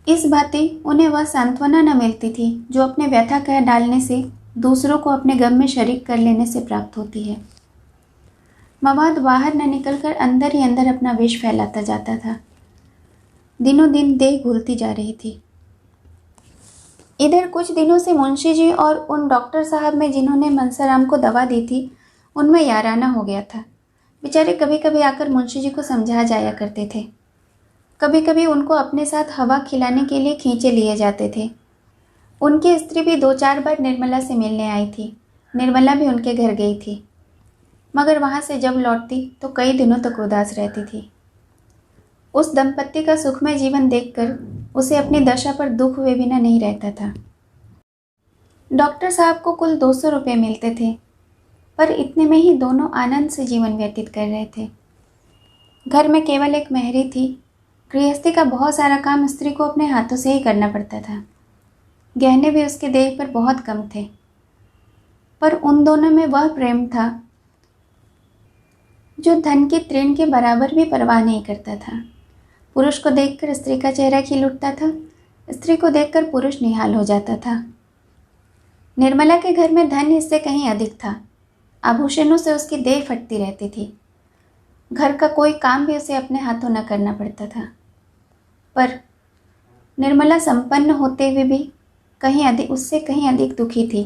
[SPEAKER 1] इस बातें उन्हें वह सांत्वना न मिलती थी जो अपने व्यथा कह डालने से, दूसरों को अपने गम में शरीक कर लेने से प्राप्त होती है। मवाद बाहर न निकलकर अंदर ही अंदर अपना विष फैलाता जाता था। दिनों दिन देह घुलती जा रही थी। इधर कुछ दिनों से मुंशी जी और उन डॉक्टर साहब में जिन्होंने मनसाराम को दवा दी थी, उनमें याराना हो गया था। बेचारे कभी कभी आकर मुंशी जी को समझा जाया करते थे। कभी कभी उनको अपने साथ हवा खिलाने के लिए खींचे लिए जाते थे। उनकी स्त्री भी 2-4 बार निर्मला से मिलने आई थी। निर्मला भी उनके घर गई थी, मगर वहाँ से जब लौटती तो कई दिनों तक उदास रहती थी। उस दंपत्ति का सुखमय जीवन देखकर उसे अपनी दशा पर दुख हुए बिना नहीं रहता था। डॉक्टर साहब को कुल 200 रुपये मिलते थे, पर इतने में ही दोनों आनंद से जीवन व्यतीत कर रहे थे। घर में केवल एक मेहरी थी। गृहस्थी का बहुत सारा काम स्त्री को अपने हाथों से ही करना पड़ता था। गहने भी उसके देह पर बहुत कम थे, पर उन दोनों में वह प्रेम था जो धन की तृण के बराबर भी परवाह नहीं करता था। पुरुष को देखकर स्त्री का चेहरा खिल उठता था, स्त्री को देखकर पुरुष निहाल हो जाता था। निर्मला के घर में धन इससे कहीं अधिक था। आभूषणों से उसकी देह फटती रहती थी। घर का कोई काम भी उसे अपने हाथों न करना पड़ता था। पर निर्मला संपन्न होते हुए भी उससे कहीं अधिक दुखी थी,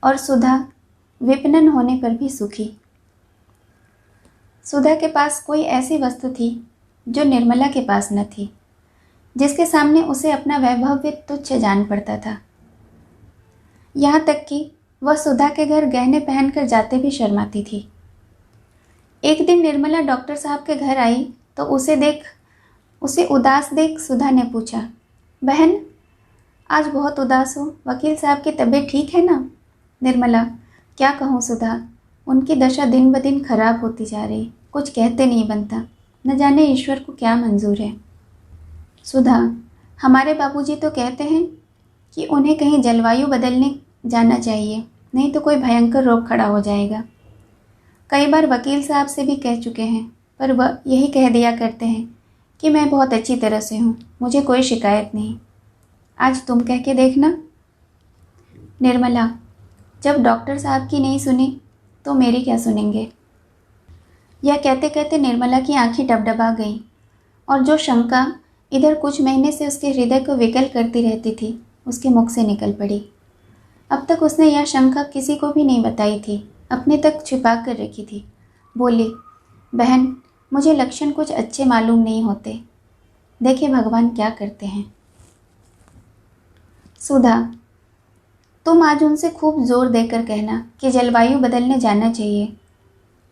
[SPEAKER 1] और सुधा विपणन होने पर भी सुखी। सुधा के पास कोई ऐसी वस्तु थी जो निर्मला के पास न थी, जिसके सामने उसे अपना वैभव भी तुच्छ जान पड़ता था। यहाँ तक कि वह सुधा के घर गहने पहनकर जाते भी शर्माती थी। एक दिन निर्मला डॉक्टर साहब के घर आई तो उसे उदास देख सुधा ने पूछा, बहन आज बहुत उदास हो, वकील साहब की तबीयत ठीक है ना? निर्मला, क्या कहूँ सुधा, उनकी दशा दिन ब दिन खराब होती जा रही, कुछ कहते नहीं बनता, न जाने ईश्वर को क्या मंजूर है। सुधा, हमारे बाबूजी तो कहते हैं कि उन्हें कहीं जलवायु बदलने जाना चाहिए, नहीं तो कोई भयंकर रोग खड़ा हो जाएगा। कई बार वकील साहब से भी कह चुके हैं, पर वह यही कह दिया करते हैं कि मैं बहुत अच्छी तरह से हूँ, मुझे कोई शिकायत नहीं। आज तुम कह के देखना। निर्मला, जब डॉक्टर साहब की नहीं सुनी तो मेरी क्या सुनेंगे? यह कहते कहते निर्मला की आंखें डबडबा गईं, और जो शंका इधर कुछ महीने से उसके हृदय को विकल करती रहती थी, उसके मुख से निकल पड़ी। अब तक उसने यह शंका किसी को भी नहीं बताई थी, अपने तक छिपा कर रखी थी। बोली, बहन, मुझे लक्षण कुछ अच्छे मालूम नहीं होते, देखे भगवान क्या करते हैं। सुधा, तुम आज उनसे खूब जोर देकर कहना कि जलवायु बदलने जाना चाहिए।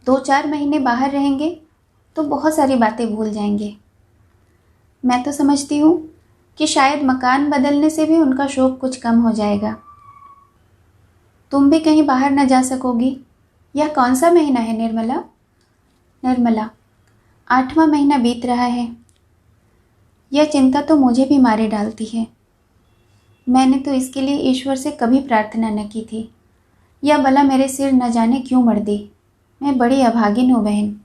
[SPEAKER 1] 2-4 महीने बाहर रहेंगे तो बहुत सारी बातें भूल जाएंगे। मैं तो समझती हूँ कि शायद मकान बदलने से भी उनका शोक कुछ कम हो जाएगा। तुम भी कहीं बाहर न जा सकोगी। यह कौन सा महीना है निर्मला? निर्मला, 8वां महीना बीत रहा है। यह चिंता तो मुझे भी मारे डालती है। मैंने तो इसके लिए ईश्वर से कभी प्रार्थना न की थी। यह बला मेरे सिर न जाने क्यों मर दी। मैं बड़ी अभागिन हूँ बहन।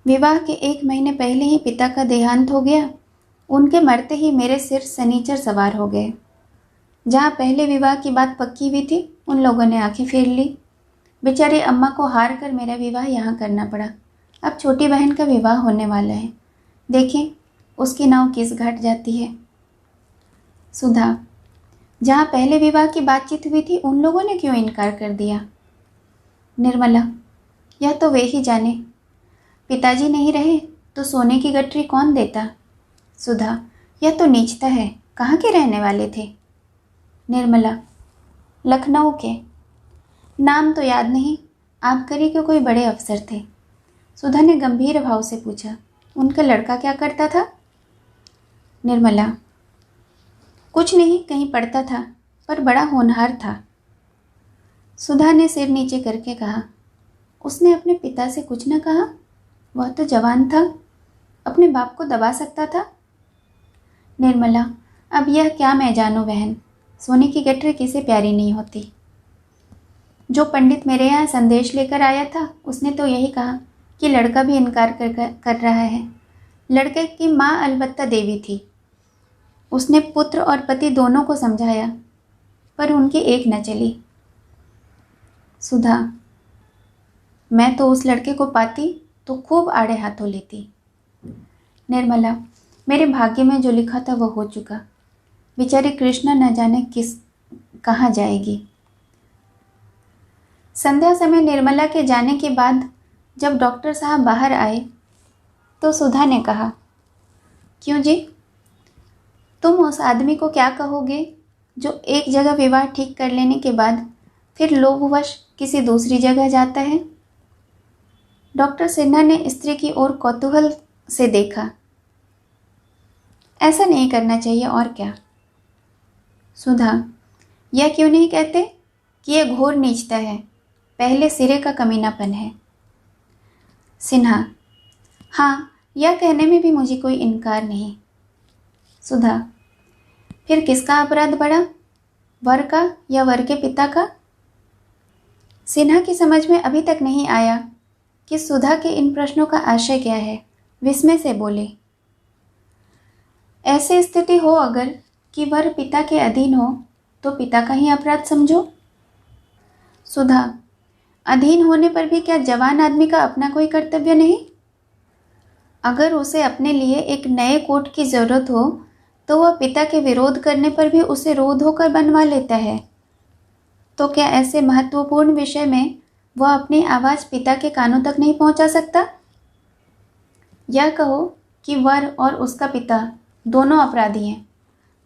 [SPEAKER 1] विवाह के 1 महीने पहले ही पिता का देहांत हो गया। उनके मरते ही मेरे सिर सनीचर सवार हो गए। जहाँ पहले विवाह की बात पक्की हुई थी, उन लोगों ने आंखें फेर ली। बेचारी अम्मा को हार कर मेरा विवाह यहाँ करना पड़ा। अब छोटी बहन का विवाह होने वाला है। देखें उसकी नाव किस घाट जाती है। सुधा, जहाँ पहले विवाह की बातचीत हुई थी, उन लोगों ने क्यों इनकार कर दिया? निर्मला, यह तो वे ही जाने। पिताजी नहीं रहे तो सोने की गठरी कौन देता? सुधा, यह तो नीचता है। कहाँ के रहने वाले थे? निर्मला, लखनऊ के। नाम तो याद नहीं। आबकारी के कोई बड़े अफसर थे। सुधा ने गंभीर भाव से पूछा, उनका लड़का क्या करता था? निर्मला, कुछ नहीं, कहीं पढ़ता था, पर बड़ा होनहार था। सुधा ने सिर नीचे करके कहा, उसने अपने पिता से कुछ न कहा? वह तो जवान था, अपने बाप को दबा सकता था। निर्मला, अब यह क्या मैं जानूं बहन। सोने की गठरी किसे प्यारी नहीं होती। जो पंडित मेरे यहाँ संदेश लेकर आया था, उसने तो यही कहा कि लड़का भी इनकार कर रहा है। लड़के की माँ अलबत्ता देवी थी। उसने पुत्र और पति दोनों को समझाया, पर उनकी एक न चली। सुधा, मैं तो उस लड़के को पाती तो खूब आड़े हाथों लेती। निर्मला, मेरे भाग्य में जो लिखा था वो हो चुका। बेचारी कृष्णा न जाने कहाँ जाएगी। संध्या समय निर्मला के जाने के बाद जब डॉक्टर साहब बाहर आए तो सुधा ने कहा, क्यों जी, तुम उस आदमी को क्या कहोगे जो एक जगह विवाह ठीक कर लेने के बाद फिर लोभवश किसी दूसरी जगह जाता है? डॉक्टर सिन्हा ने स्त्री की ओर कौतूहल से देखा। ऐसा नहीं करना चाहिए, और क्या? सुधा, यह क्यों नहीं कहते कि यह घोर नीचता है, पहले सिरे का कमीनापन है। सिन्हा, हाँ, यह कहने में भी मुझे कोई इनकार नहीं। सुधा, फिर किसका अपराध बढ़ा, वर का या वर के पिता का? सिन्हा की समझ में अभी तक नहीं आया कि सुधा के इन प्रश्नों का आशय क्या है। विस्मय से बोले, ऐसी स्थिति हो अगर कि वर पिता के अधीन हो तो पिता का ही अपराध समझो। सुधा, अधीन होने पर भी क्या जवान आदमी का अपना कोई कर्तव्य नहीं? अगर उसे अपने लिए एक नए कोट की जरूरत हो तो वह पिता के विरोध करने पर भी उसे रोध होकर बनवा लेता है। तो क्या ऐसे महत्वपूर्ण विषय में वह अपनी आवाज़ पिता के कानों तक नहीं पहुंचा सकता? यह कहो कि वर और उसका पिता दोनों अपराधी हैं,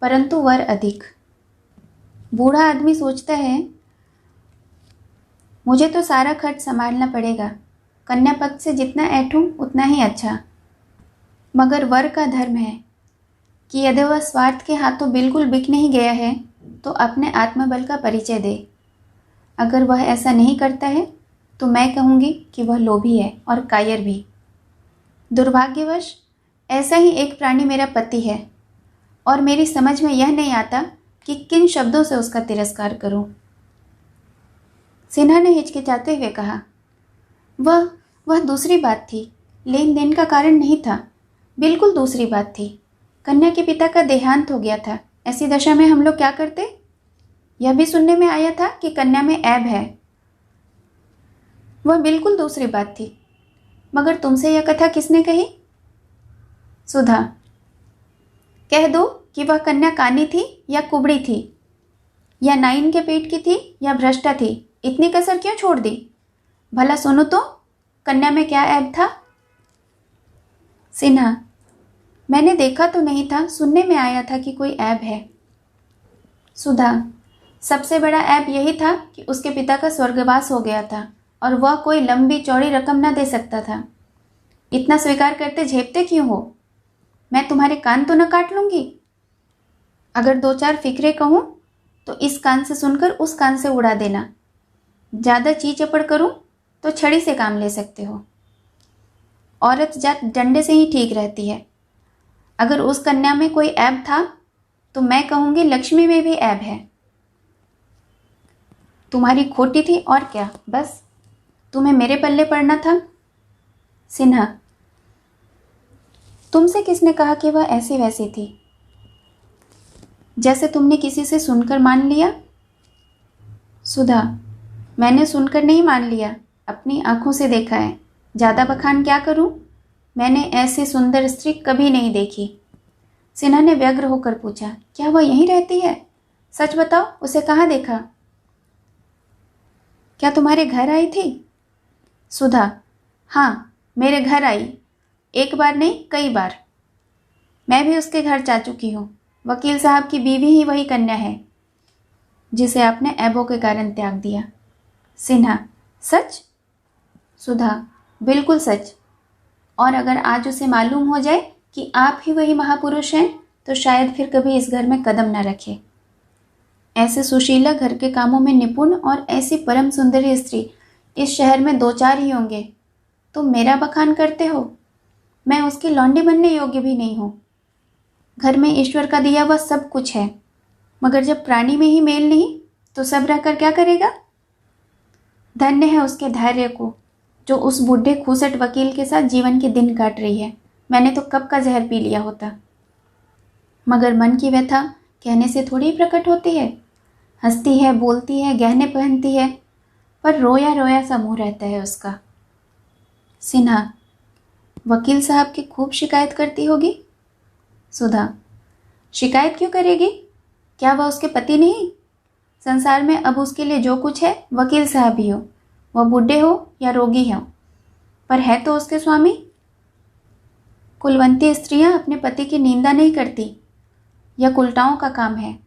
[SPEAKER 1] परंतु वर अधिक। बूढ़ा आदमी सोचता है, मुझे तो सारा खर्च संभालना पड़ेगा, कन्या पक्ष से जितना ऐठूं उतना ही अच्छा। मगर वर का धर्म है कि यदि वह स्वार्थ के हाथों बिल्कुल बिक नहीं गया है तो अपने आत्मबल का परिचय दे। अगर वह ऐसा नहीं करता है तो मैं कहूँगी कि वह लोभी है और कायर भी। दुर्भाग्यवश ऐसा ही एक प्राणी मेरा पति है और मेरी समझ में यह नहीं आता कि किन शब्दों से उसका तिरस्कार करूं। सिन्हा ने हिचकिचाते हुए कहा, वह दूसरी बात थी, लेन देन का कारण नहीं था, बिल्कुल दूसरी बात थी। कन्या के पिता का देहांत हो गया था। ऐसी दशा में हम लोग क्या करते? यह भी सुनने में आया था कि कन्या में ऐब है। वह बिल्कुल दूसरी बात थी। मगर तुमसे यह कथा किसने कही? सुधा, कह दो कि वह कन्या कानी थी या कुबड़ी थी, या नाइन के पेट की थी या भ्रष्टा थी। इतनी कसर क्यों छोड़ दी? भला सुनो तो, कन्या में क्या ऐब था? सिन्हा, मैंने देखा तो नहीं था, सुनने में आया था कि कोई ऐब है। सुधा, सबसे बड़ा ऐब यही था कि उसके पिता का स्वर्गवास हो गया था और वह कोई लंबी चौड़ी रकम न दे सकता था। इतना स्वीकार करते झेपते क्यों हो? मैं तुम्हारे कान तो न काट लूंगी। अगर 2-4 फिक्रे कहूँ तो इस कान से सुनकर उस कान से उड़ा देना। ज़्यादा ची चपड़ करूँ तो छड़ी से काम ले सकते हो। औरत जात डंडे से ही ठीक रहती है। अगर उस कन्या में कोई ऐब था तो मैं कहूँगी लक्ष्मी में भी ऐब है। तुम्हारी खोटी थी और क्या, बस तुम्हें मेरे पल्ले पड़ना था। सिन्हा, तुमसे किसने कहा कि वह ऐसी वैसी थी? जैसे तुमने किसी से सुनकर मान लिया? सुधा, मैंने सुनकर नहीं मान लिया, अपनी आंखों से देखा है। ज़्यादा बखान क्या करूं? मैंने ऐसी सुंदर स्त्री कभी नहीं देखी। सिन्हा ने व्यग्र होकर पूछा, क्या वह यहीं रहती है? सच बताओ, उसे कहाँ देखा? क्या तुम्हारे घर आई थी? सुधा, हाँ, मेरे घर आई। एक बार नहीं, कई बार। मैं भी उसके घर जा चुकी हूँ। वकील साहब की बीवी ही वही कन्या है जिसे आपने ऐबों के कारण त्याग दिया। सिन्हा, सच? सुधा, बिल्कुल सच। और अगर आज उसे मालूम हो जाए कि आप ही वही महापुरुष हैं तो शायद फिर कभी इस घर में कदम न रखे। ऐसे सुशीला, घर के कामों में निपुण और ऐसी परम सुंदरी स्त्री इस शहर में दो चार ही होंगे। तुम मेरा बखान करते हो? मैं उसकी लौंडी बनने योग्य भी नहीं हूँ। घर में ईश्वर का दिया हुआ सब कुछ है, मगर जब प्राणी में ही मेल नहीं तो सब रहकर क्या करेगा? धन्य है उसके धैर्य को, जो उस बूढ़े खूसट वकील के साथ जीवन के दिन काट रही है। मैंने तो कब का जहर पी लिया होता। मगर मन की व्यथा कहने से थोड़ी प्रकट होती है। हंसती है, बोलती है, गहने पहनती है, पर रोया रोया सा मुंह रहता है उसका। सिन्हा, वकील साहब की खूब शिकायत करती होगी? सुधा, शिकायत क्यों करेगी? क्या वह उसके पति नहीं? संसार में अब उसके लिए जो कुछ है वकील साहब ही हो, वह बूढ़े हो या रोगी हो, पर है तो उसके स्वामी। कुलवंती स्त्रियां अपने पति की निंदा नहीं करती, यह कुलटाओं का काम है।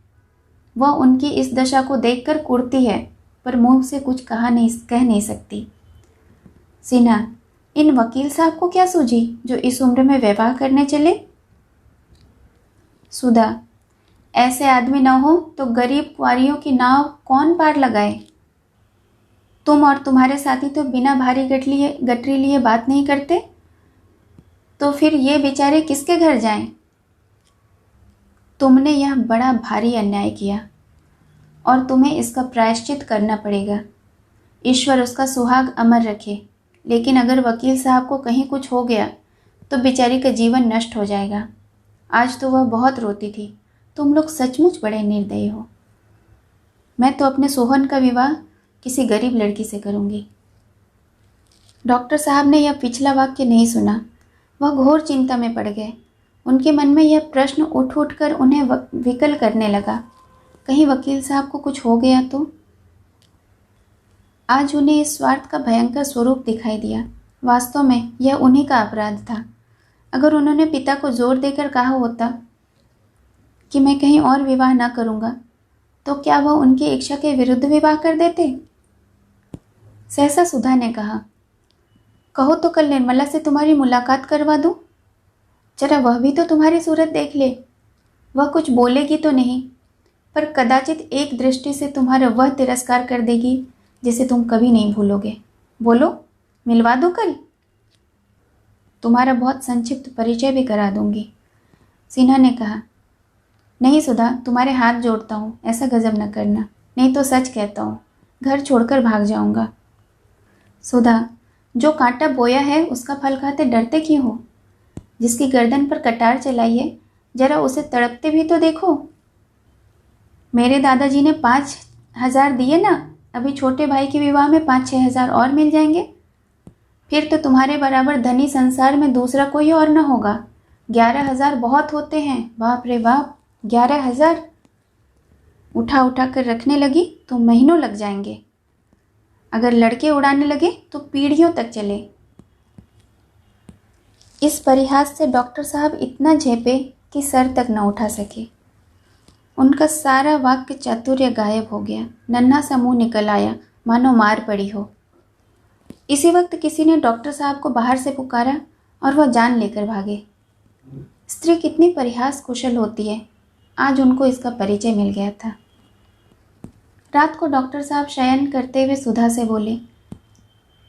[SPEAKER 1] वह उनकी इस दशा को देखकर कुढ़ती है, पर मुंह से कुछ कह नहीं सकती। सिन्हा, इन वकील साहब को क्या सूझी जो इस उम्र में विवाह करने चले? सुधा, ऐसे आदमी न हो तो गरीब कुंवारियों की नाव कौन पार लगाए? तुम और तुम्हारे साथी तो बिना भारी गठरी लिए बात नहीं करते, तो फिर ये बेचारे किसके घर जाएं? तुमने यह बड़ा भारी अन्याय किया और तुम्हें इसका प्रायश्चित करना पड़ेगा। ईश्वर उसका सुहाग अमर रखे, लेकिन अगर वकील साहब को कहीं कुछ हो गया तो बेचारी का जीवन नष्ट हो जाएगा। आज तो वह बहुत रोती थी। तुम लोग सचमुच बड़े निर्दयी हो। मैं तो अपने सोहन का विवाह किसी गरीब लड़की से करूंगी। डॉक्टर साहब ने यह पिछला वाक्य नहीं सुना। वह घोर चिंता में पड़ गए। उनके मन में यह प्रश्न उठ उठ कर उन्हें विकल करने लगा, कहीं वकील साहब को कुछ हो गया तो? आज उन्हें इस स्वार्थ का भयंकर स्वरूप दिखाई दिया। वास्तव में यह उन्हीं का अपराध था। अगर उन्होंने पिता को जोर देकर कहा होता कि मैं कहीं और विवाह न करूंगा, तो क्या वह उनकी इच्छा के विरुद्ध विवाह कर देते? सहसा सुधा ने कहा, कहो तो कल निर्मला से तुम्हारी मुलाकात करवा दूं। जरा वह भी तो तुम्हारी सूरत देख ले। वह कुछ बोलेगी तो नहीं, पर कदाचित एक दृष्टि से तुम्हारा वह तिरस्कार कर देगी जिसे तुम कभी नहीं भूलोगे। बोलो, मिलवा दो कल? तुम्हारा बहुत संक्षिप्त परिचय भी करा दूंगी। सिन्हा ने कहा, नहीं सुधा, तुम्हारे हाथ जोड़ता हूँ, ऐसा गजब न करना, नहीं तो सच कहता हूँ, घर छोड़कर भाग जाऊंगा। सुधा, जो कांटा बोया है उसका फल खाते डरते क्यों हो? जिसकी गर्दन पर कटार चलाई है, जरा उसे तड़पते भी तो देखो। मेरे दादाजी ने 5,000 दिए ना, अभी छोटे भाई के विवाह में 5-6 हजार और मिल जाएंगे। फिर तो तुम्हारे बराबर धनी संसार में दूसरा कोई और न होगा। 11,000 बहुत होते हैं। बाप रे बाप, 11,000 उठा उठा कर रखने लगी तो महीनों लग जाएंगे। अगर लड़के उड़ाने लगे तो पीढ़ियों तक चले। इस परिहास से डॉक्टर साहब इतना झेपे कि सर तक न उठा सके। उनका सारा वाक्य चातुर्य गायब हो गया। नन्हा सा मुंह निकल आया, मानो मार पड़ी हो। इसी वक्त किसी ने डॉक्टर साहब को बाहर से पुकारा और वह जान लेकर भागे। स्त्री कितनी परिहास कुशल होती है, आज उनको इसका परिचय मिल गया था। रात को डॉक्टर साहब शयन करते हुए सुधा से बोले,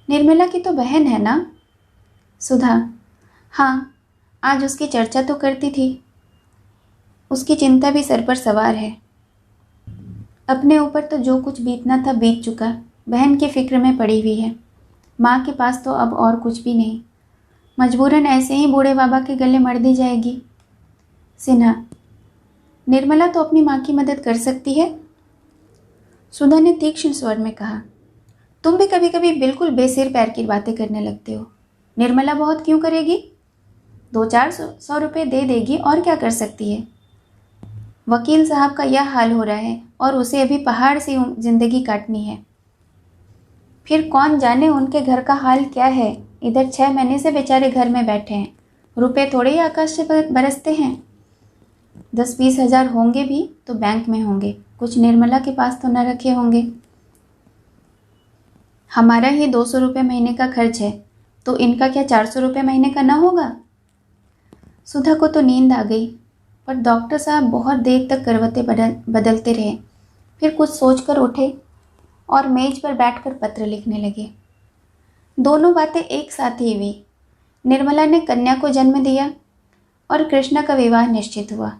[SPEAKER 1] निर्मला की तो बहन है ना? सुधा, हाँ, आज उसकी चर्चा तो करती थी। उसकी चिंता भी सर पर सवार है। अपने ऊपर तो जो कुछ बीतना था बीत चुका, बहन की फिक्र में पड़ी हुई है। माँ के पास तो अब और कुछ भी नहीं। मजबूरन ऐसे ही बूढ़े बाबा के गले मर दी जाएगी। सिन्हा, निर्मला तो अपनी माँ की मदद कर सकती है। सुधा ने तीक्ष्ण स्वर में कहा। तुम भी कभी कभी बिल्कुल बेसिर पैर की बातें करने लगते हो। निर्मला बहुत क्यों करेगी? 200-400 रुपये दे देगी, और क्या कर सकती है। वकील साहब का यह हाल हो रहा है और उसे अभी पहाड़ से जिंदगी काटनी है। फिर कौन जाने उनके घर का हाल क्या है। इधर 6 महीने से बेचारे घर में बैठे हैं। रुपए थोड़े ही आकाश से बरसते हैं। 10-20 हजार होंगे भी तो बैंक में होंगे, कुछ निर्मला के पास तो न रखे होंगे। हमारा ही 200 रुपये महीने का खर्च है, तो इनका क्या 400 रुपये महीने का ना होगा। सुधा को तो नींद आ गई, पर डॉक्टर साहब बहुत देर तक करवटें बदलते रहे। फिर कुछ सोचकर उठे और मेज पर बैठकर पत्र लिखने लगे। दोनों बातें एक साथ ही हुई। निर्मला ने कन्या को जन्म दिया और कृष्णा का विवाह निश्चित हुआ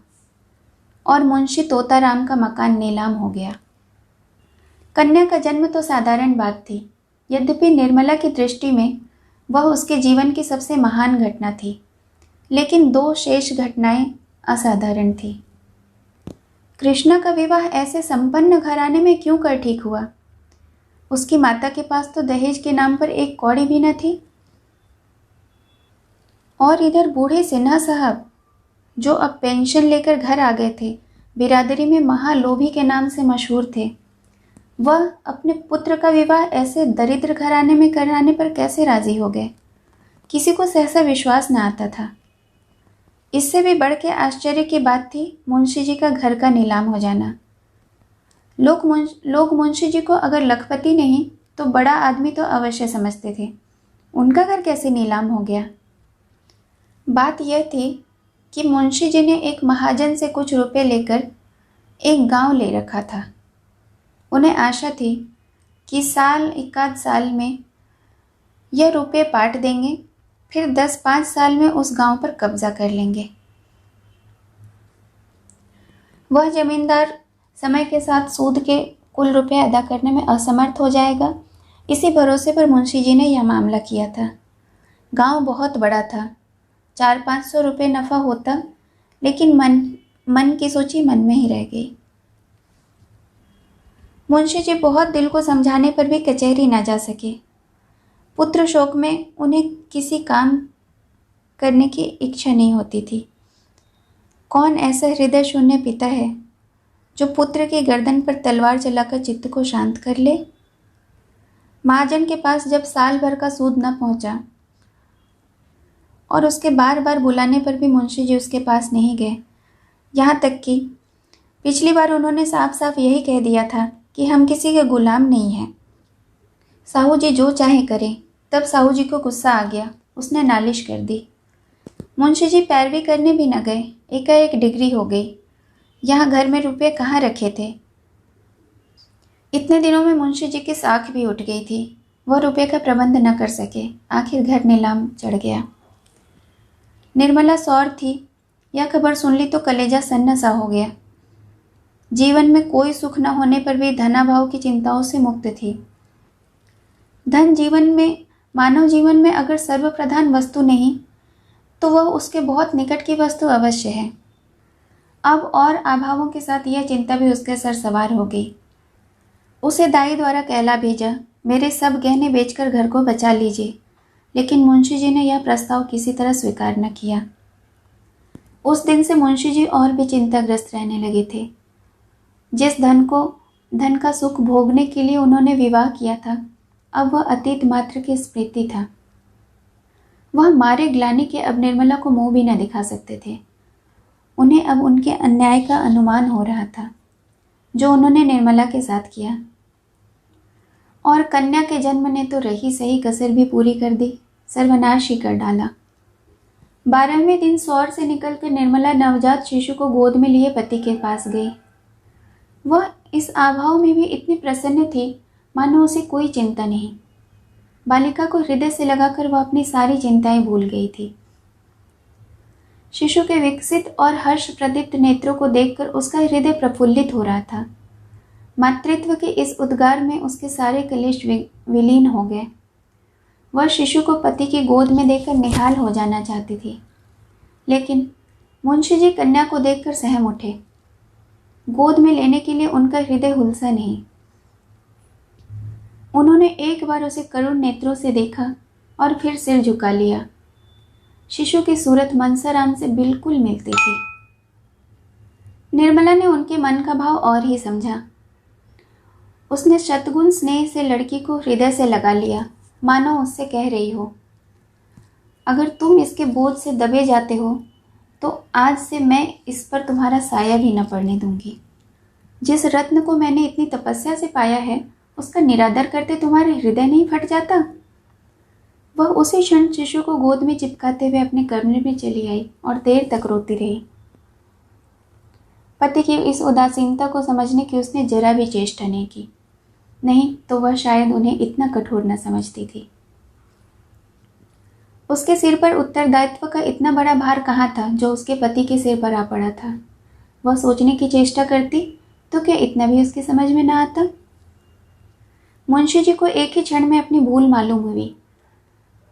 [SPEAKER 1] और मुंशी तोताराम का मकान नीलाम हो गया। कन्या का जन्म तो साधारण बात थी, यद्यपि निर्मला की दृष्टि में वह उसके जीवन की सबसे महान घटना थी। लेकिन 2 शेष घटनाएं असाधारण थी। कृष्णा का विवाह ऐसे संपन्न घराने में क्यों कर ठीक हुआ? उसकी माता के पास तो दहेज के नाम पर एक कौड़ी भी न थी। और इधर बूढ़े सिन्हा साहब, जो अब पेंशन लेकर घर आ गए थे, बिरादरी में महालोभी के नाम से मशहूर थे, वह अपने पुत्र का विवाह ऐसे दरिद्र घराने में कराने पर कैसे राजी हो गए? किसी को सहसा विश्वास न आता था। इससे भी बढ़ के आश्चर्य की बात थी मुंशी जी का घर का नीलाम हो जाना। लोग मुंशी जी को अगर लखपति नहीं तो बड़ा आदमी तो अवश्य समझते थे। उनका घर कैसे नीलाम हो गया? बात यह थी कि मुंशी जी ने एक महाजन से कुछ रुपए लेकर एक गांव ले रखा था। उन्हें आशा थी कि एक आध साल में यह रुपए पाट देंगे, फिर 10-5 साल में उस गांव पर कब्जा कर लेंगे। वह जमींदार समय के साथ सूद के कुल रुपए अदा करने में असमर्थ हो जाएगा। इसी भरोसे पर मुंशी जी ने यह मामला किया था। गांव बहुत बड़ा था, 400-500 रुपये नफ़ा होता, लेकिन मन की सोची मन में ही रह गई। मुंशी जी बहुत दिल को समझाने पर भी कचहरी न जा सके। पुत्र शोक में उन्हें किसी काम करने की इच्छा नहीं होती थी। कौन ऐसा हृदय शून्य पिता है जो पुत्र की गर्दन पर तलवार चलाकर चित्त को शांत कर ले? महाजन के पास जब साल भर का सूद न पहुंचा और उसके बार बार बुलाने पर भी मुंशी जी उसके पास नहीं गए, यहाँ तक कि पिछली बार उन्होंने साफ साफ यही कह दिया था कि हम किसी के गुलाम नहीं हैं, साहू जी जो चाहे करें। तब साहू जी को गुस्सा आ गया, उसने नालिश कर दी। मुंशी जी पैरवी करने भी न गए, एकाएक डिग्री हो गई। यहाँ घर में रुपये कहाँ रखे थे? इतने दिनों में मुंशी जी की साख भी उठ गई थी। वह रुपये का प्रबंध न कर सके, आखिर घर नीलाम चढ़ गया। निर्मला सौर थी, यह खबर सुन ली तो कलेजा सन्न सा हो गया। जीवन में कोई सुख न होने पर भी धनाभाव की चिंताओं से मुक्त थी। धन मानव जीवन में अगर सर्वप्रधान वस्तु नहीं तो वह उसके बहुत निकट की वस्तु अवश्य है। अब और अभावों के साथ यह चिंता भी उसके सर सवार हो गई। उसे दाई द्वारा कहला भेजा, मेरे सब गहने बेचकर घर को बचा लीजिए, लेकिन मुंशी जी ने यह प्रस्ताव किसी तरह स्वीकार न किया। उस दिन से मुंशी जी और भी चिंताग्रस्त रहने लगे थे। जिस धन का सुख भोगने के लिए उन्होंने विवाह किया था, अब वह अतीत मात्र की स्मृति था। वह मारे ग्लानि के अब निर्मला को मुंह भी न दिखा सकते थे। उन्हें अब उनके अन्याय का अनुमान हो रहा था जो उन्होंने निर्मला के साथ किया। और कन्या के जन्म ने तो रही सही कसर भी पूरी कर दी, सर्वनाश ही कर डाला। 12वें दिन सौर से निकलकर निर्मला नवजात शिशु को गोद में लिए पति के पास गई। वह इस आभाव में भी इतनी प्रसन्न थी मानो उसे कोई चिंता नहीं। बालिका को हृदय से लगाकर वह अपनी सारी चिंताएं भूल गई थी। शिशु के विकसित और हर्ष प्रदीप्त नेत्रों को देखकर उसका हृदय प्रफुल्लित हो रहा था। मातृत्व के इस उद्गार में उसके सारे कलेश विलीन हो गए। वह शिशु को पति की गोद में देकर निहाल हो जाना चाहती थी, लेकिन मुंशी जी कन्या को देखकर सहम उठे। गोद में लेने के लिए उनका हृदय हुलसा नहीं। उन्होंने एक बार उसे करुण नेत्रों से देखा और फिर सिर झुका लिया। शिशु की सूरत मनसाराम से बिल्कुल मिलती थी। निर्मला ने उनके मन का भाव और ही समझा। उसने शतगुण स्नेह से लड़की को हृदय से लगा लिया, मानो उससे कह रही हो, अगर तुम इसके बोझ से दबे जाते हो तो आज से मैं इस पर तुम्हारा साया भी न पड़ने दूंगी। जिस रत्न को मैंने इतनी तपस्या से पाया है, उसका निरादर करते तुम्हारा हृदय नहीं फट जाता। वह उसी क्षण शिशु को गोद में चिपकाते हुए अपने कमरे में चली आई और देर तक रोती रही। पति की इस उदासीनता को समझने की उसने जरा भी चेष्टा नहीं की, नहीं तो वह शायद उन्हें इतना कठोर न समझती थी। उसके सिर पर उत्तरदायित्व का इतना बड़ा भार कहाँ था जो उसके पति के सिर पर आ पड़ा था। वह सोचने की चेष्टा करती तो क्या इतना भी उसकी समझ में न आता। मुंशी जी को एक ही क्षण में अपनी भूल मालूम हुई।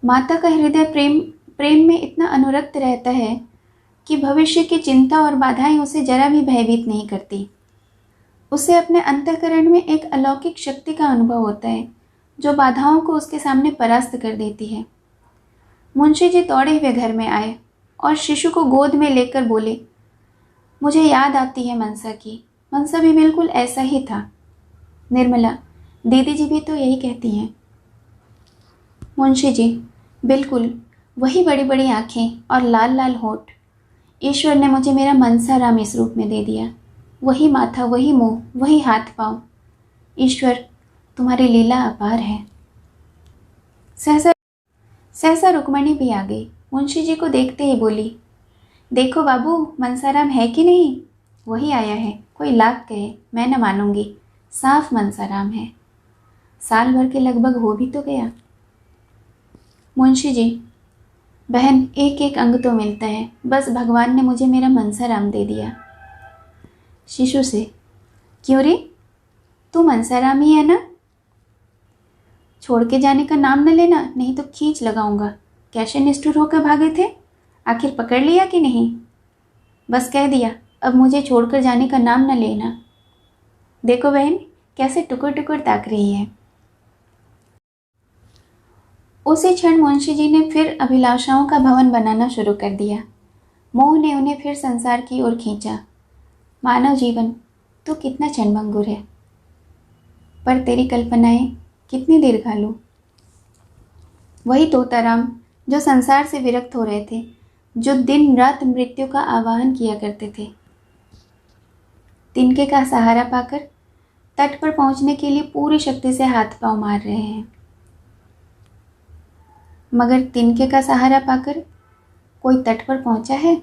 [SPEAKER 1] माता का हृदय प्रेम में इतना अनुरक्त रहता है कि भविष्य की चिंता और बाधाएं उसे जरा भी भयभीत नहीं करती। उसे अपने अंतःकरण में एक अलौकिक शक्ति का अनुभव होता है जो बाधाओं को उसके सामने परास्त कर देती है। मुंशी जी दौड़े हुए घर में आए और शिशु को गोद में लेकर बोले, मुझे याद आती है मनसा की। मनसा भी बिल्कुल ऐसा ही था। निर्मला, दीदी जी भी तो यही कहती हैं। मुंशी जी, बिल्कुल वही बड़ी बड़ी आंखें और लाल लाल होठ। ईश्वर ने मुझे मेरा मनसाराम इस रूप में दे दिया। वही माथा, वही मुंह, वही हाथ पांव। ईश्वर, तुम्हारी लीला अपार है। सहसा रुक्मणी भी आ गई। मुंशी जी को देखते ही बोली, देखो बाबू, मनसाराम है कि नहीं? वही आया है, कोई लाख कहे मैं न मानूंगी। साफ मनसाराम है। साल भर के लगभग हो भी तो गया। मुंशी जी, बहन, एक एक अंग तो मिलता है, बस भगवान ने मुझे मेरा मनसाराम दे दिया। शिशु से, क्यों रे, तू मनसाराम ही है ना? छोड़ के जाने का नाम न लेना, नहीं तो खींच लगाऊंगा। कैसे निष्ठुर होकर भागे थे? आखिर पकड़ लिया कि नहीं? बस कह दिया, अब मुझे छोड़कर जाने का नाम न लेना। देखो बहन, कैसे टुकुर टुकुर ताक रही है। उसी क्षण मुंशी जी ने फिर अभिलाषाओं का भवन बनाना शुरू कर दिया। मोह ने उन्हें फिर संसार की ओर खींचा। मानव जीवन तो कितना क्षणभंगुर है, पर तेरी कल्पनाएं कितनी दीर्घालु। वही तोताराम जो संसार से विरक्त हो रहे थे, जो दिन रात मृत्यु का आवाहन किया करते थे, तिनके का सहारा पाकर तट पर पहुंचने के लिए पूरी शक्ति से हाथ पांव मार रहे हैं, मगर तिनके का सहारा पाकर कोई तट पर पहुंचा है?